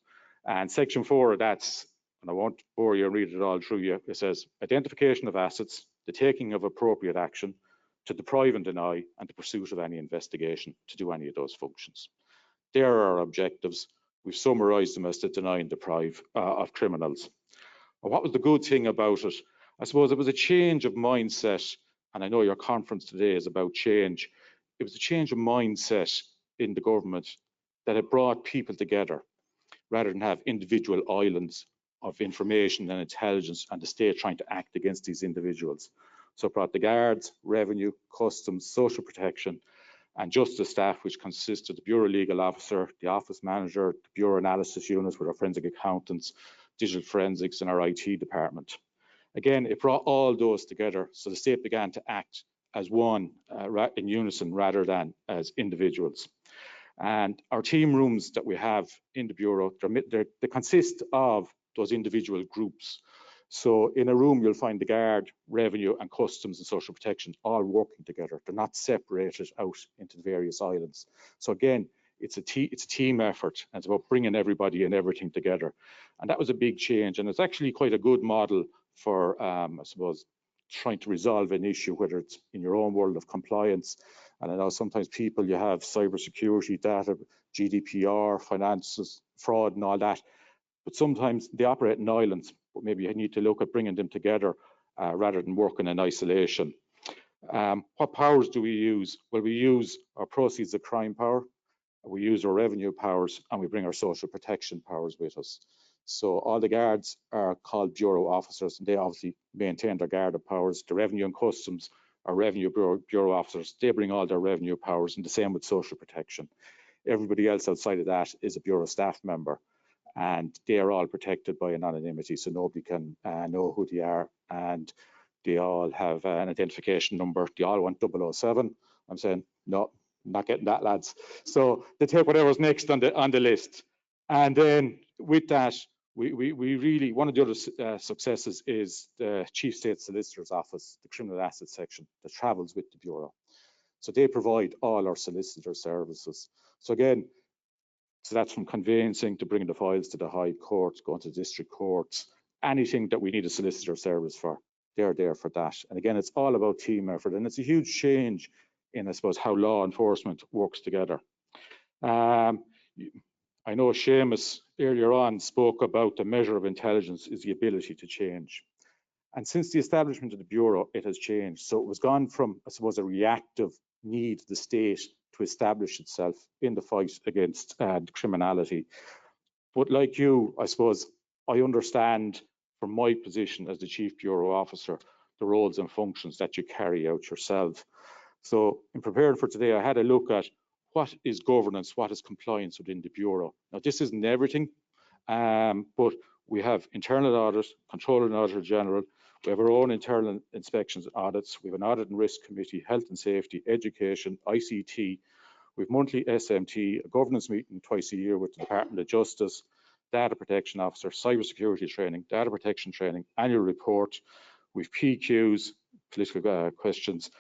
And Section 4 of that, and I won't bore you and read it all through you, it says identification of assets, the taking of appropriate action, to deprive and deny, and the pursuit of any investigation to do any of those functions. There are our objectives. We've summarised them as to deny and deprive of criminals. And what was the good thing about it? I suppose it was a change of mindset, and I know your conference today is about change. It was a change of mindset in the government that it brought people together rather than have individual islands of information and intelligence and the state trying to act against these individuals. So it brought the guards, revenue, customs, social protection, and justice staff, which consists of the Bureau Legal Officer, the Office Manager, the Bureau Analysis Unit with our forensic accountants, digital forensics and our IT department. Again, it brought all those together, so the state began to act as one in unison rather than as individuals. And our team rooms that we have in the Bureau, they consist of those individual groups. So in a room, you'll find the guard, revenue and customs and social protection all working together. They're not separated out into the various islands. So again, it's a team effort, and it's about bringing everybody and everything together. And that was a big change. And it's actually quite a good model for, I suppose, trying to resolve an issue, whether it's in your own world of compliance. And I know sometimes people, you have cybersecurity, data, GDPR, finances, fraud and all that. But sometimes they operate in islands, but maybe you need to look at bringing them together rather than working in isolation. What powers do we use? Well, we use our proceeds of crime power, we use our revenue powers, and we bring our social protection powers with us. So all the guards are called bureau officers, and they obviously maintain their guarded powers. The revenue and customs are revenue bureau officers. They bring all their revenue powers, and the same with social protection. Everybody else outside of that is a bureau staff member, and they are all protected by anonymity, so nobody can know who they are, and they all have an identification number. They all want 007. I'm saying, no, not getting that, lads. So they take whatever's next on the list. And then with that, we really, one of the other successes is the Chief State Solicitor's Office, the Criminal Assets Section that travels with the Bureau. So they provide all our solicitor services. So again, so that's from conveyancing to bringing the files to the High Court, going to district courts, anything that we need a solicitor service for, they're there for that. And again, it's all about team effort, and it's a huge change in, I suppose, how law enforcement works together. I know Seamus earlier on spoke about the measure of intelligence is the ability to change. And since the establishment of the Bureau, it has changed. So it was gone from, I suppose, a reactive need of the state to establish itself in the fight against criminality. But like you, I suppose, I understand from my position as the Chief Bureau Officer, the roles and functions that you carry out yourself. So in preparing for today, I had a look at what is governance, what is compliance within the Bureau. Now, this isn't everything, but we have internal audit, Controller and Auditor General, we have our own internal inspections and audits, we have an Audit and Risk Committee, Health and Safety, Education, ICT, we have monthly SMT, a governance meeting twice a year with the Department of Justice, Data Protection Officer, Cybersecurity Training, Data Protection Training, Annual Report, we have PQs, political questions,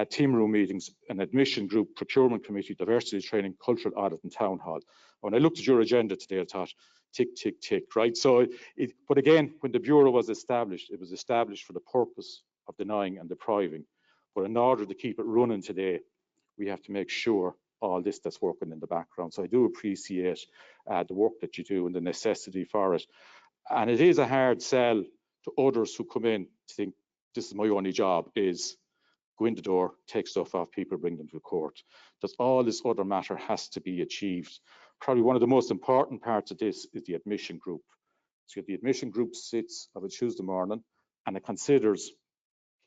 team room meetings, an admission group, procurement committee, diversity training, cultural audit and town hall. When I looked at your agenda today, I thought, tick, tick, tick, right? So, but again, when the Bureau was established, it was established for the purpose of denying and depriving. But in order to keep it running today, we have to make sure all this that's working in the background. So I do appreciate the work that you do and the necessity for it. And it is a hard sell to others who come in to think, this is my only job, is go in the door, take stuff off people, bring them to court. That all this other matter has to be achieved. Probably one of the most important parts of this is the admission group. So the admission group sits on a Tuesday morning and it considers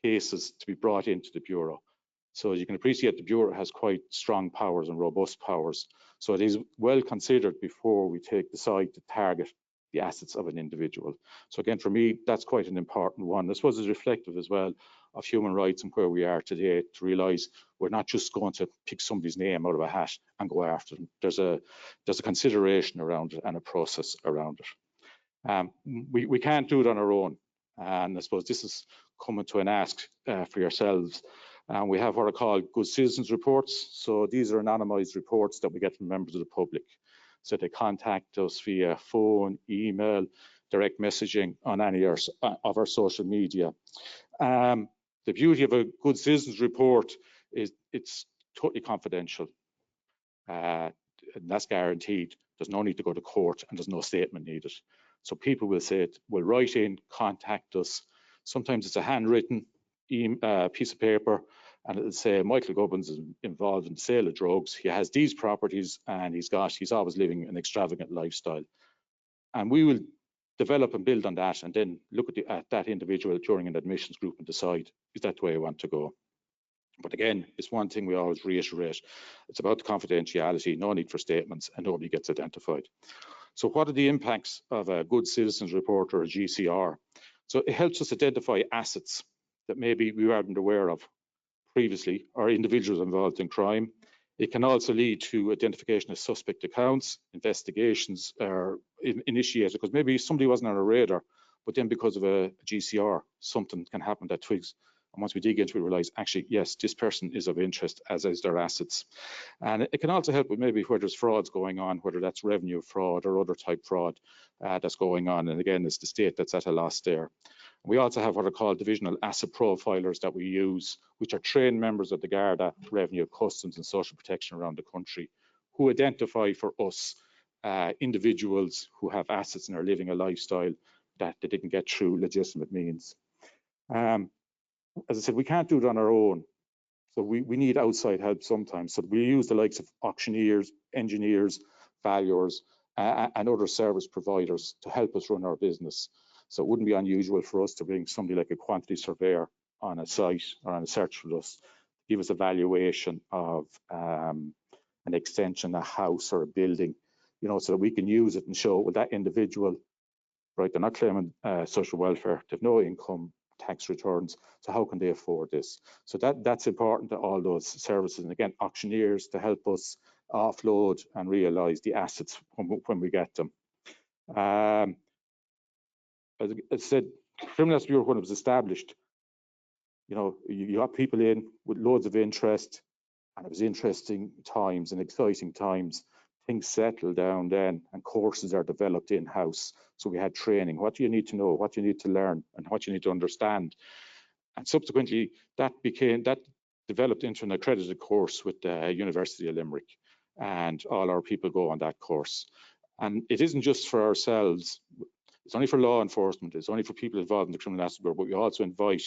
cases to be brought into the Bureau. So as you can appreciate, the Bureau has quite strong powers and robust powers. So it is well considered before we decide to target the assets of an individual. So again, for me, that's quite an important one. I suppose it's reflective as well of human rights and where we are today to realise we're not just going to pick somebody's name out of a hat and go after them. There's a consideration around it and a process around it. We can't do it on our own, and I suppose this is coming to an ask for yourselves. We have what are called good citizens reports. So these are anonymised reports that we get from members of the public. So they contact us via phone, email, direct messaging on any of our social media. The beauty of a good citizens report is it's totally confidential. And that's guaranteed. There's no need to go to court and there's no statement needed. So people will say, will write in, contact us. Sometimes it's a handwritten piece of paper, and it'll say Michael Gubbins is involved in the sale of drugs. He has these properties and he's always living an extravagant lifestyle. And we will develop and build on that and then look at that individual during an admissions group and decide, is that the way I want to go? But again, it's one thing we always reiterate. It's about the confidentiality, no need for statements, and nobody gets identified. So what are the impacts of a good citizens report or a GCR? So it helps us identify assets that maybe we weren't aware of previously, or individuals involved in crime. It can also lead to identification of suspect accounts, investigations are initiated, because maybe somebody wasn't on a radar, but then because of a GCR, something can happen that twigs. And once we dig into it, we realize, actually, yes, this person is of interest, as is their assets. And it can also help with maybe where there's frauds going on, whether that's revenue fraud or other type fraud that's going on. And again, it's the state that's at a loss there. We also have what are called divisional asset profilers that we use, which are trained members of the Garda, Revenue, Customs and Social Protection around the country, who identify for us individuals who have assets and are living a lifestyle that they didn't get through legitimate means. As I said, we can't do it on our own. So we need outside help sometimes. So we use the likes of auctioneers, engineers, valuers, and other service providers to help us run our business. So it wouldn't be unusual for us to bring somebody like a quantity surveyor on a site or on a search with us, give us a valuation of an extension, a house or a building, you know, so that we can use it and show with that individual, right, they're not claiming social welfare, they've no income, tax returns, so how can they afford this? So that's important to all those services. And again, auctioneers to help us offload and realise the assets when we get them. As I said, Criminal Justice Bureau, when it was established, you know, you got people in with loads of interest, and it was interesting times and exciting times. Things settled down then, and courses are developed in-house. So we had training. What do you need to know? What do you need to learn? And what you need to understand? And subsequently, that developed into an accredited course with the University of Limerick, and all our people go on that course. And it isn't just for ourselves. It's only for law enforcement. It's only for people involved in the Criminal Justice Bureau, but we also invite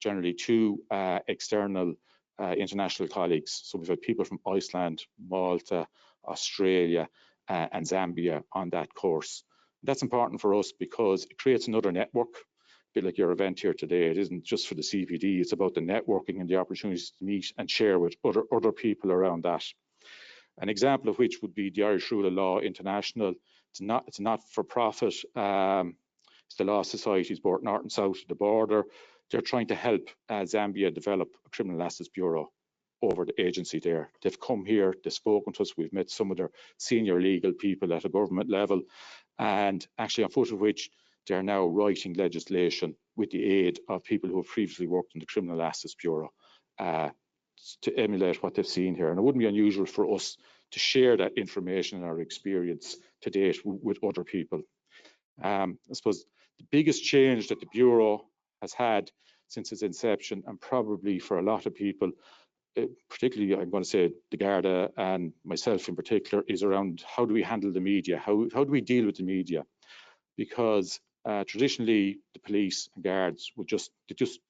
generally two external international colleagues. So we've had people from Iceland, Malta, Australia, and Zambia on that course. That's important for us because it creates another network, a bit like your event here today. It isn't just for the CPD, it's about the networking and the opportunities to meet and share with other people around that. An example of which would be the Irish Rule of Law International. It's not for profit. It's the Law Societies both north and south of the border. They're trying to help Zambia develop a criminal assets bureau over the agency there. They've come here, they've spoken to us, we've met some of their senior legal people at a government level, and actually on foot of which they're now writing legislation with the aid of people who have previously worked in the Criminal Assets Bureau to emulate what they've seen here. And it wouldn't be unusual for us to share that information and our experience to date with other people. I suppose the biggest change that the Bureau has had since its inception, and probably for a lot of people, particularly I'm going to say the Garda and myself in particular, is around how do we handle the media? How do we deal with the media? Because traditionally the police and guards would just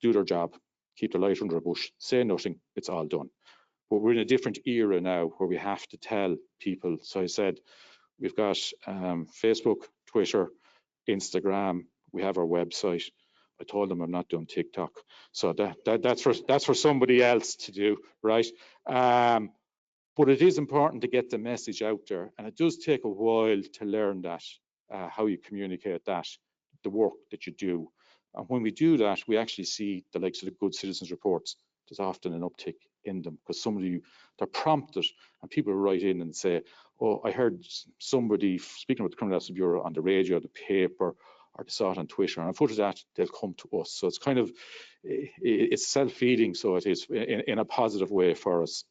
do their job, keep their light under a bush, say nothing, it's all done. But we're in a different era now where we have to tell people. So I said, we've got Facebook, Twitter, Instagram, we have our website. I told them I'm not doing TikTok. So that's for somebody else to do, right? But it is important to get the message out there. And it does take a while to learn that, how you communicate that, the work that you do. And when we do that, we actually see the likes of the Good Citizens reports. There's often an uptick in them because they're prompted, and people write in and say, oh, I heard somebody speaking about the Criminal Justice Bureau on the radio, the paper, or they saw it on Twitter, and unfortunately that they'll come to us. So it's kind of, it's self-feeding, so it is in a positive way for us.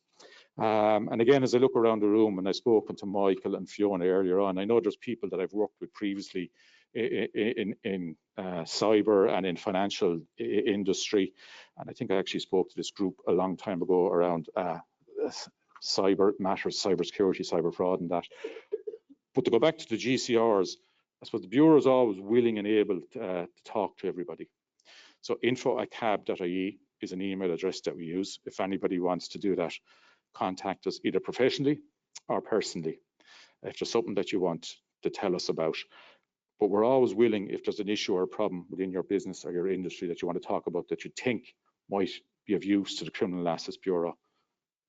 And again, as I look around the room, and I've spoken to Michael and Fiona earlier on, I know there's people that I've worked with previously in cyber and in financial industry. And I think I actually spoke to this group a long time ago around cyber matters, cybersecurity, cyber fraud and that. But to go back to the GCRs, I suppose the Bureau is always willing and able to talk to everybody. So info@cab.ie is an email address that we use. If anybody wants to do that, contact us either professionally or personally if there's something that you want to tell us about. But we're always willing, if there's an issue or a problem within your business or your industry that you want to talk about that you think might be of use to the Criminal Justice Bureau,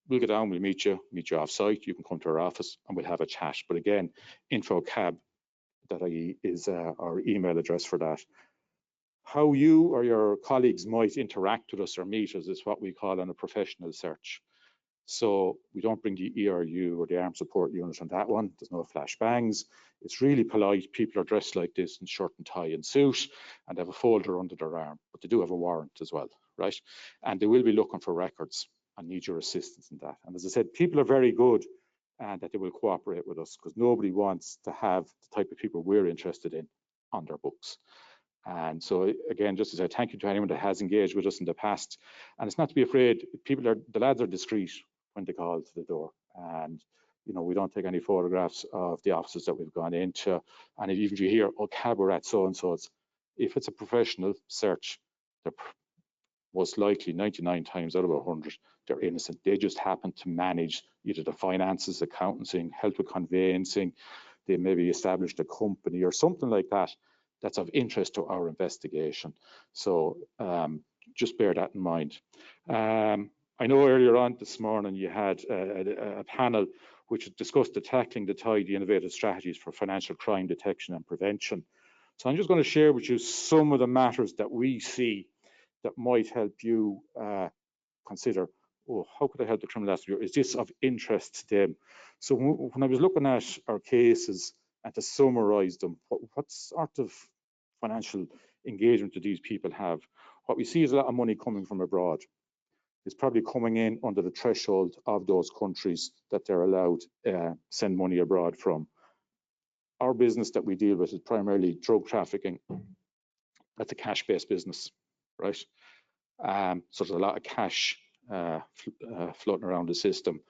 we'll get down, we'll meet you off site, you can come to our office and we'll have a chat. But again, info@cab.ie is our email address for that. How you or your colleagues might interact with us or meet us is what we call on a professional search. So we don't bring the ERU or the Armed Support Unit on that one. There's no flashbangs. It's really polite. People are dressed like this in shirt and tie and suit, and they have a folder under their arm, but they do have a warrant as well, right? And they will be looking for records and need your assistance in that. And as I said, people are very good and that they will cooperate with us because nobody wants to have the type of people we're interested in on their books. And so again, just to say thank you to anyone that has engaged with us in the past. And it's not to be afraid, the lads are discreet when they call to the door. And you know, we don't take any photographs of the offices that we've gone into. And even if you hear, oh, Cab, we're at so-and-so's, if it's a professional search, they're most likely 99 times out of 100, they're innocent. They just happen to manage either the finances, accountancy, help with conveyancing. They maybe established a company or something like that that's of interest to our investigation. So just bear that in mind. I know earlier on this morning you had a panel which discussed the Tackling the Tide, the innovative strategies for financial crime detection and prevention. So I'm just going to share with you some of the matters that we see that might help you consider, oh, how could I help the Criminal Justice Bureau? Is this of interest to them? So when I was looking at our cases and to summarize them, what sort of financial engagement do these people have? What we see is a lot of money coming from abroad. It's probably coming in under the threshold of those countries that they're allowed send money abroad from. Our business that we deal with is primarily drug trafficking. That's a cash-based business, right? So there's a lot of cash floating around the system.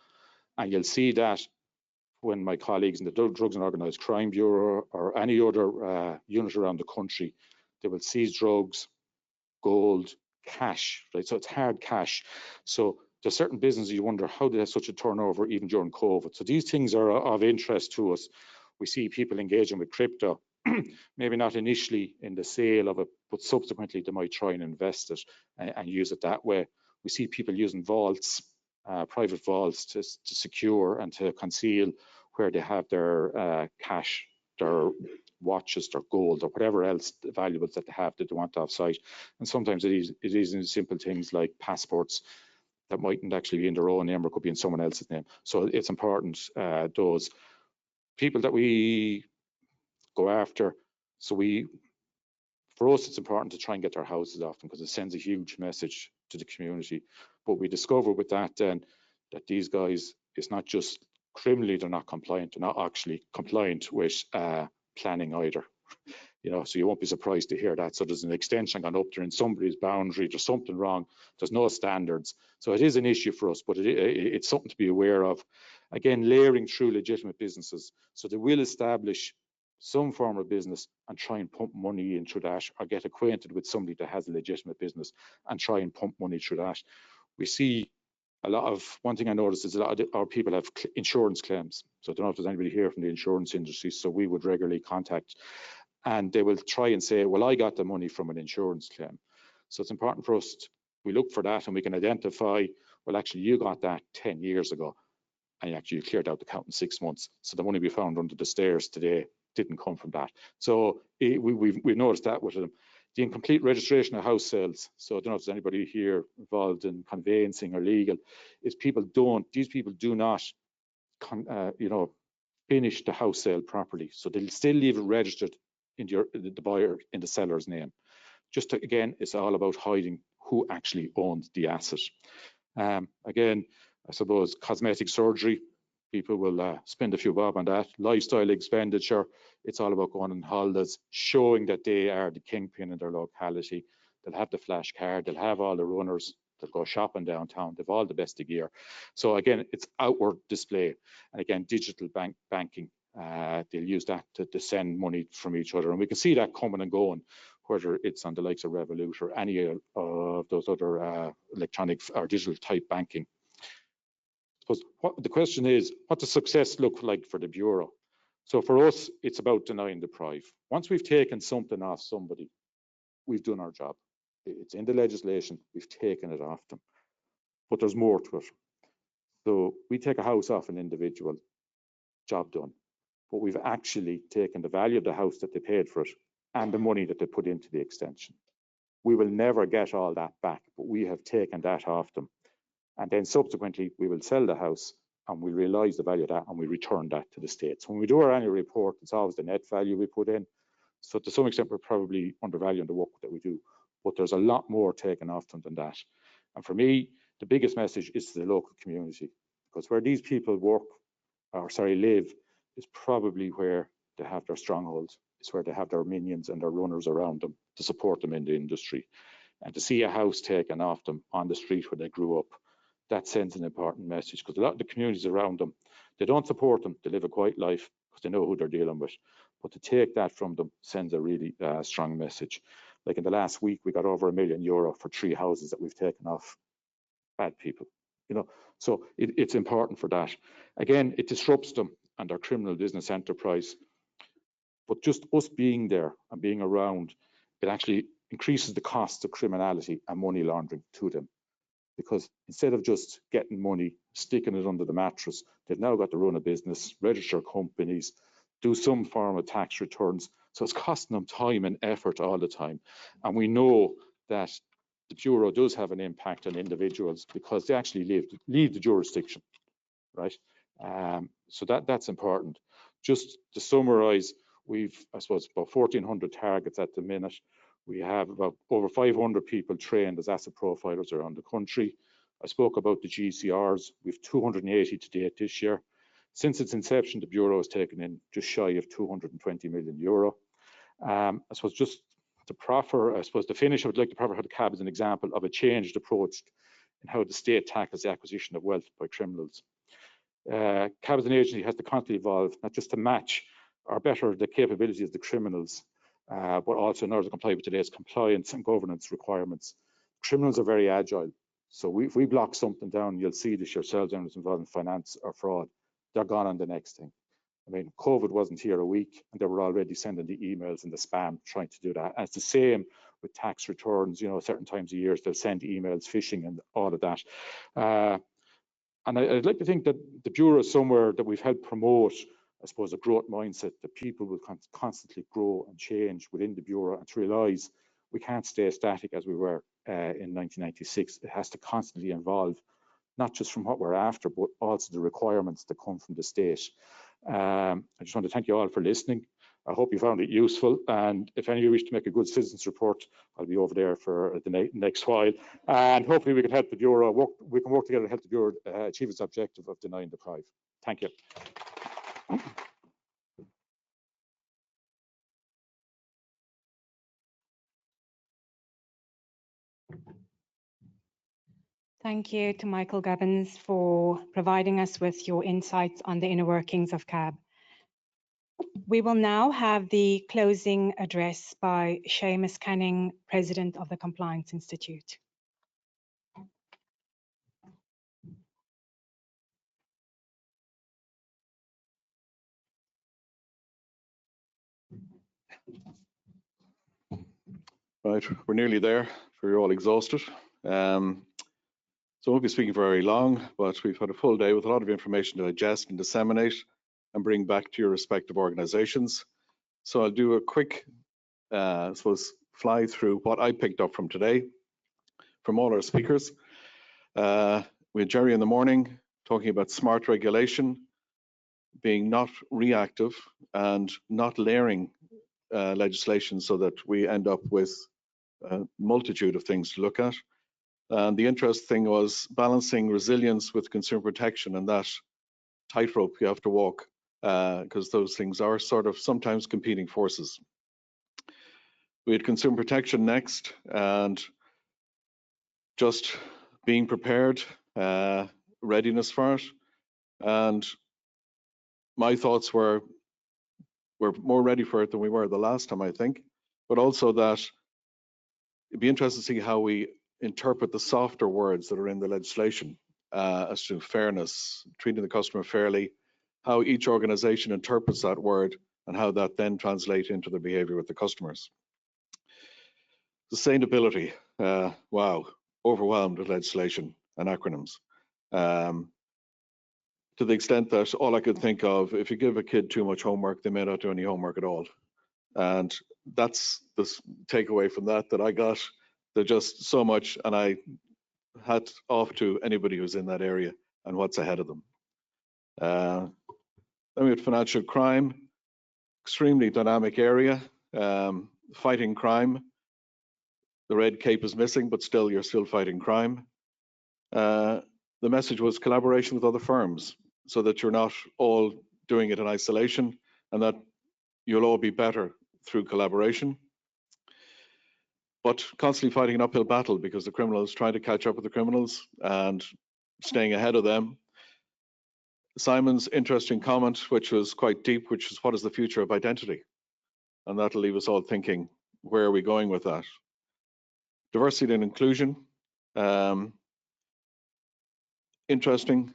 And you'll see that when my colleagues in the Drugs and Organised Crime Bureau or any other unit around the country, they will seize drugs, gold, cash, right? So it's hard cash. So there's certain businesses you wonder how they have such a turnover even during COVID. So these things are of interest to us. We see people engaging with crypto, maybe not initially in the sale of it, but subsequently they might try and invest it and use it that way. We see people using vaults, private vaults to secure and to conceal where they have their cash, their watches, their gold, or whatever else valuables that they have that they want off-site. And sometimes it is in simple things like passports that mightn't actually be in their own name or could be in someone else's name. So it's important, those people that we go after. So for us, it's important to try and get their houses off them because it sends a huge message to the community. But we discover with that then that these guys, it's not just criminally they're not compliant, they're not actually compliant with planning either. You know, so you won't be surprised to hear that. So there's an extension gone up there in somebody's boundary, there's something wrong, there's no standards. So it is an issue for us, but it's something to be aware of. Again, layering through legitimate businesses. So they will establish some form of business and try and pump money in through that, or get acquainted with somebody that has a legitimate business and try and pump money through that. We see a lot of, one thing I noticed is a lot of our people have insurance claims. So I don't know if there's anybody here from the insurance industry, so we would regularly contact, and they will try and say, well, I got the money from an insurance claim. So it's important for us, we look for that and we can identify, well, actually you got that 10 years ago and you actually cleared out the account in 6 months. So the money we found under the stairs today didn't come from that. So we've noticed that with them. The incomplete registration of house sales. So I don't know if there's anybody here involved in conveyancing or legal. These people do not, finish the house sale properly. So they'll still leave it registered in the buyer in the seller's name. Again, it's all about hiding who actually owns the asset. Again, I suppose cosmetic surgery, people will spend a few bob on that. Lifestyle expenditure, it's all about going on holidays, showing that they are the kingpin in their locality. They'll have the flash card, they'll have all the runners, they'll go shopping downtown, they've all the best of gear. So again, it's outward display. And again, digital banking, they'll use that to send money from each other. And we can see that coming and going, whether it's on the likes of Revolut or any of those other electronic or digital type banking. The question is, what does success look like for the Bureau? So for us, it's about deny and deprive. Once we've taken something off somebody, we've done our job. It's in the legislation, we've taken it off them. But there's more to it. So we take a house off an individual, job done. But we've actually taken the value of the house that they paid for it and the money that they put into the extension. We will never get all that back, but we have taken that off them. And then subsequently, we will sell the house and we realise the value of that and we return that to the state. So when we do our annual report, it's always the net value we put in. So to some extent, we're probably undervaluing the work that we do, but there's a lot more taken off them than that. And for me, the biggest message is to the local community, because where these people live is probably where they have their strongholds. It's where they have their minions and their runners around them to support them in the industry. And to see a house taken off them on the street where they grew up, that sends an important message, because a lot of the communities around them, they don't support them, they live a quiet life because they know who they're dealing with. But to take that from them sends a really strong message. Like in the last week, we got over €1 million for 3 houses that we've taken off bad people. So it's important for that. Again, it disrupts them and their criminal business enterprise. But just us being there and being around, it actually increases the cost of criminality and money laundering to them. Because instead of just getting money, sticking it under the mattress, they've now got to run a business, register companies, do some form of tax returns. So it's costing them time and effort all the time. And we know that the Bureau does have an impact on individuals because they actually leave the jurisdiction, right? So that's important. Just to summarise, we've, I suppose, about 1,400 targets at the minute. We have about over 500 people trained as asset profilers around the country. I spoke about the GCRs. We've 280 to date this year. Since its inception, the Bureau has taken in just shy of €220 million. I suppose just to proffer, to finish, I would like to proffer how the CAB is an example of a changed approach in how the state tackles the acquisition of wealth by criminals. CAB as an agency has to constantly evolve, not just to match or better the capabilities of the criminals, but also in order to comply with today's compliance and governance requirements. Criminals are very agile. So if we block something down, you'll see this yourselves when it's involved in finance or fraud, they're gone on the next thing. I mean, COVID wasn't here a week and they were already sending the emails and the spam trying to do that. And it's the same with tax returns, certain times of years, they'll send emails, phishing and all of that. And I'd like to think that the Bureau is somewhere that we've helped promote, I suppose, a growth mindset, that people will constantly grow and change within the Bureau, and to realise we can't stay static as we were in 1996. It has to constantly evolve, not just from what we're after, but also the requirements that come from the state. I just want to thank you all for listening. I hope you found it useful, and if any of you wish to make a good citizens report, I'll be over there for the next while, and hopefully we can help the Bureau we can work together to help the Bureau achieve its objective of deny and deprive. Thank you. Thank you to Michael Gubbins for providing us with your insights on the inner workings of CAB. We will now have the closing address by Seamus Canning, President of the Compliance Institute. Right, we're nearly there. We're all exhausted. So I won't be speaking very long, but we've had a full day with a lot of information to digest and disseminate and bring back to your respective organisations. So I'll do a quick, fly through what I picked up from today from all our speakers. We had Jerry in the morning talking about smart regulation, being not reactive and not layering legislation so that we end up with a multitude of things to look at. And the interesting thing was balancing resilience with consumer protection, and that tightrope you have to walk, because those things are sort of sometimes competing forces. We had consumer protection next, and just being prepared, readiness for it. And my thoughts were we're more ready for it than we were the last time, I think, but also that it'd be interesting to see how we interpret the softer words that are in the legislation as to fairness, treating the customer fairly, how each organization interprets that word and how that then translates into their behavior with the customers. Sustainability, wow, overwhelmed with legislation and acronyms. To the extent that all I could think of, if you give a kid too much homework, they may not do any homework at all. And that's the takeaway from that I got. There's just so much, and I had off to anybody who's in that area and what's ahead of them. Then we had financial crime, extremely dynamic area, fighting crime. The red cape is missing, but still, you're still fighting crime. The message was collaboration with other firms so that you're not all doing it in isolation and that you'll all be better through collaboration. But constantly fighting an uphill battle because the criminals trying to catch up with the criminals and staying ahead of them. Simon's interesting comment, which was quite deep, which is what is the future of identity? And that'll leave us all thinking, where are we going with that? Diversity and inclusion. Interesting.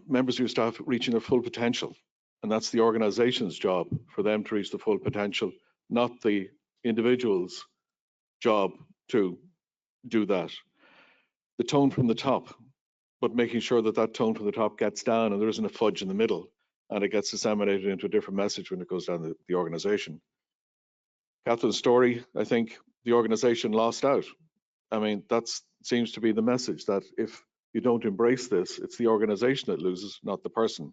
Members of your staff reaching their full potential. And that's the organization's job for them to reach the full potential, not the individual's job to do that. The tone from the top, but making sure that that tone from the top gets down and there isn't a fudge in the middle and it gets disseminated into a different message when it goes down the organization. Catherine's story, I think the organization lost out. I mean, that seems to be the message, that if you don't embrace this, it's the organization that loses, not the person.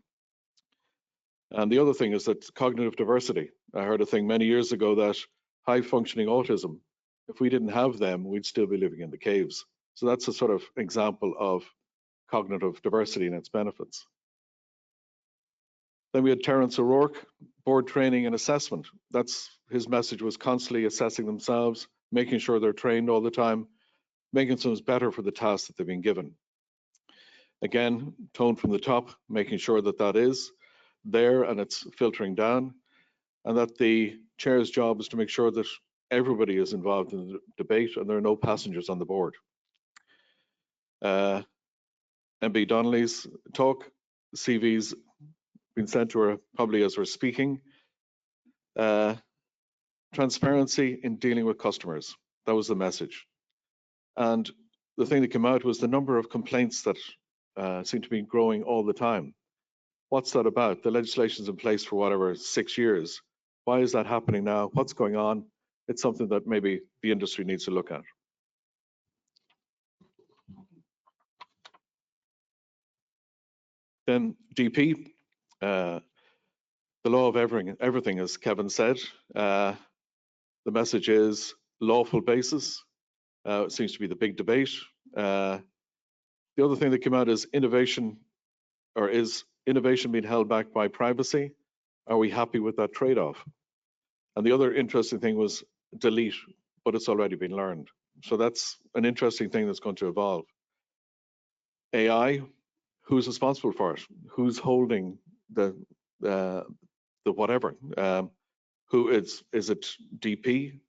And the other thing is that cognitive diversity. I heard a thing many years ago that high functioning autism, if we didn't have them, we'd still be living in the caves. So that's a sort of example of cognitive diversity and its benefits. Then we had Terence O'Rourke, board training and assessment. That's his message, was constantly assessing themselves, making sure they're trained all the time, making themselves better for the tasks that they've been given. Again, tone from the top, making sure that that is there and it's filtering down, and that the chair's job is to make sure that everybody is involved in the debate and there are no passengers on the board. MB Donnelly's talk, CV's been sent to her probably as we're speaking. Transparency in dealing with customers, that was the message. And the thing that came out was the number of complaints that seem to be growing all the time. What's that about? The legislation's in place for whatever, 6 years. Why is that happening now? What's going on? It's something that maybe the industry needs to look at. Then DP, the law of everything, as Kevin said. The message is lawful basis. It seems to be the big debate. The other thing that came out is innovation, or is innovation being held back by privacy? Are we happy with that trade-off? And the other interesting thing was delete, but it's already been learned. So that's an interesting thing that's going to evolve. AI, who's responsible for it? Who's holding the whatever? Who is it DP,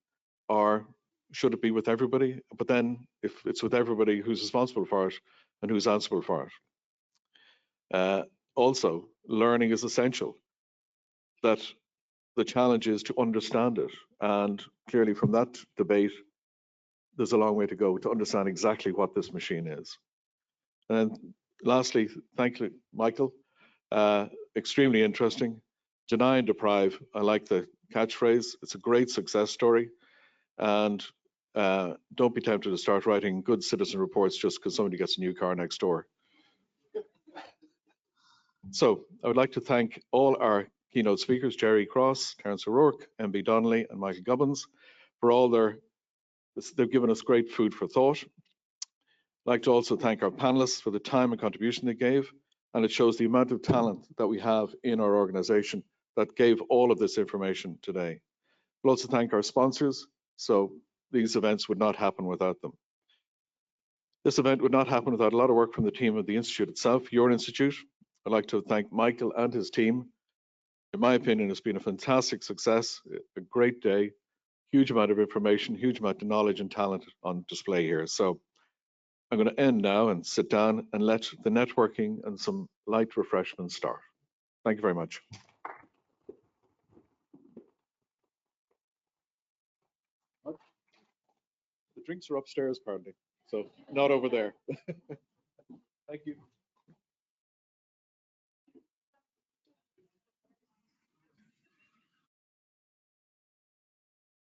or should it be with everybody? But then if it's with everybody, who's responsible for it and who's answerable for it? Also, learning is essential. That the challenge is to understand it. And clearly from that debate, there's a long way to go to understand exactly what this machine is. And lastly, thank you, Michael. Extremely interesting. Deny and deprive. I like the catchphrase. It's a great success story. And don't be tempted to start writing good citizen reports just because somebody gets a new car next door. So I would like to thank all our keynote speakers, Jerry Cross, Terence O'Rourke, MB Donnelly, and Michael Gubbins, for all they've given us great food for thought. I'd like to also thank our panelists for the time and contribution they gave, and it shows the amount of talent that we have in our organization that gave all of this information today. I'd also thank our sponsors, so these events would not happen without them. This event would not happen without a lot of work from the team of the Institute itself, your institute. I'd like to thank Michael and his team. In my opinion, it's been a fantastic success, a great day, huge amount of information, huge amount of knowledge and talent on display here. So I'm going to end now and sit down and let the networking and some light refreshments start. Thank you very much. The drinks are upstairs, apparently, so not over there. Thank you.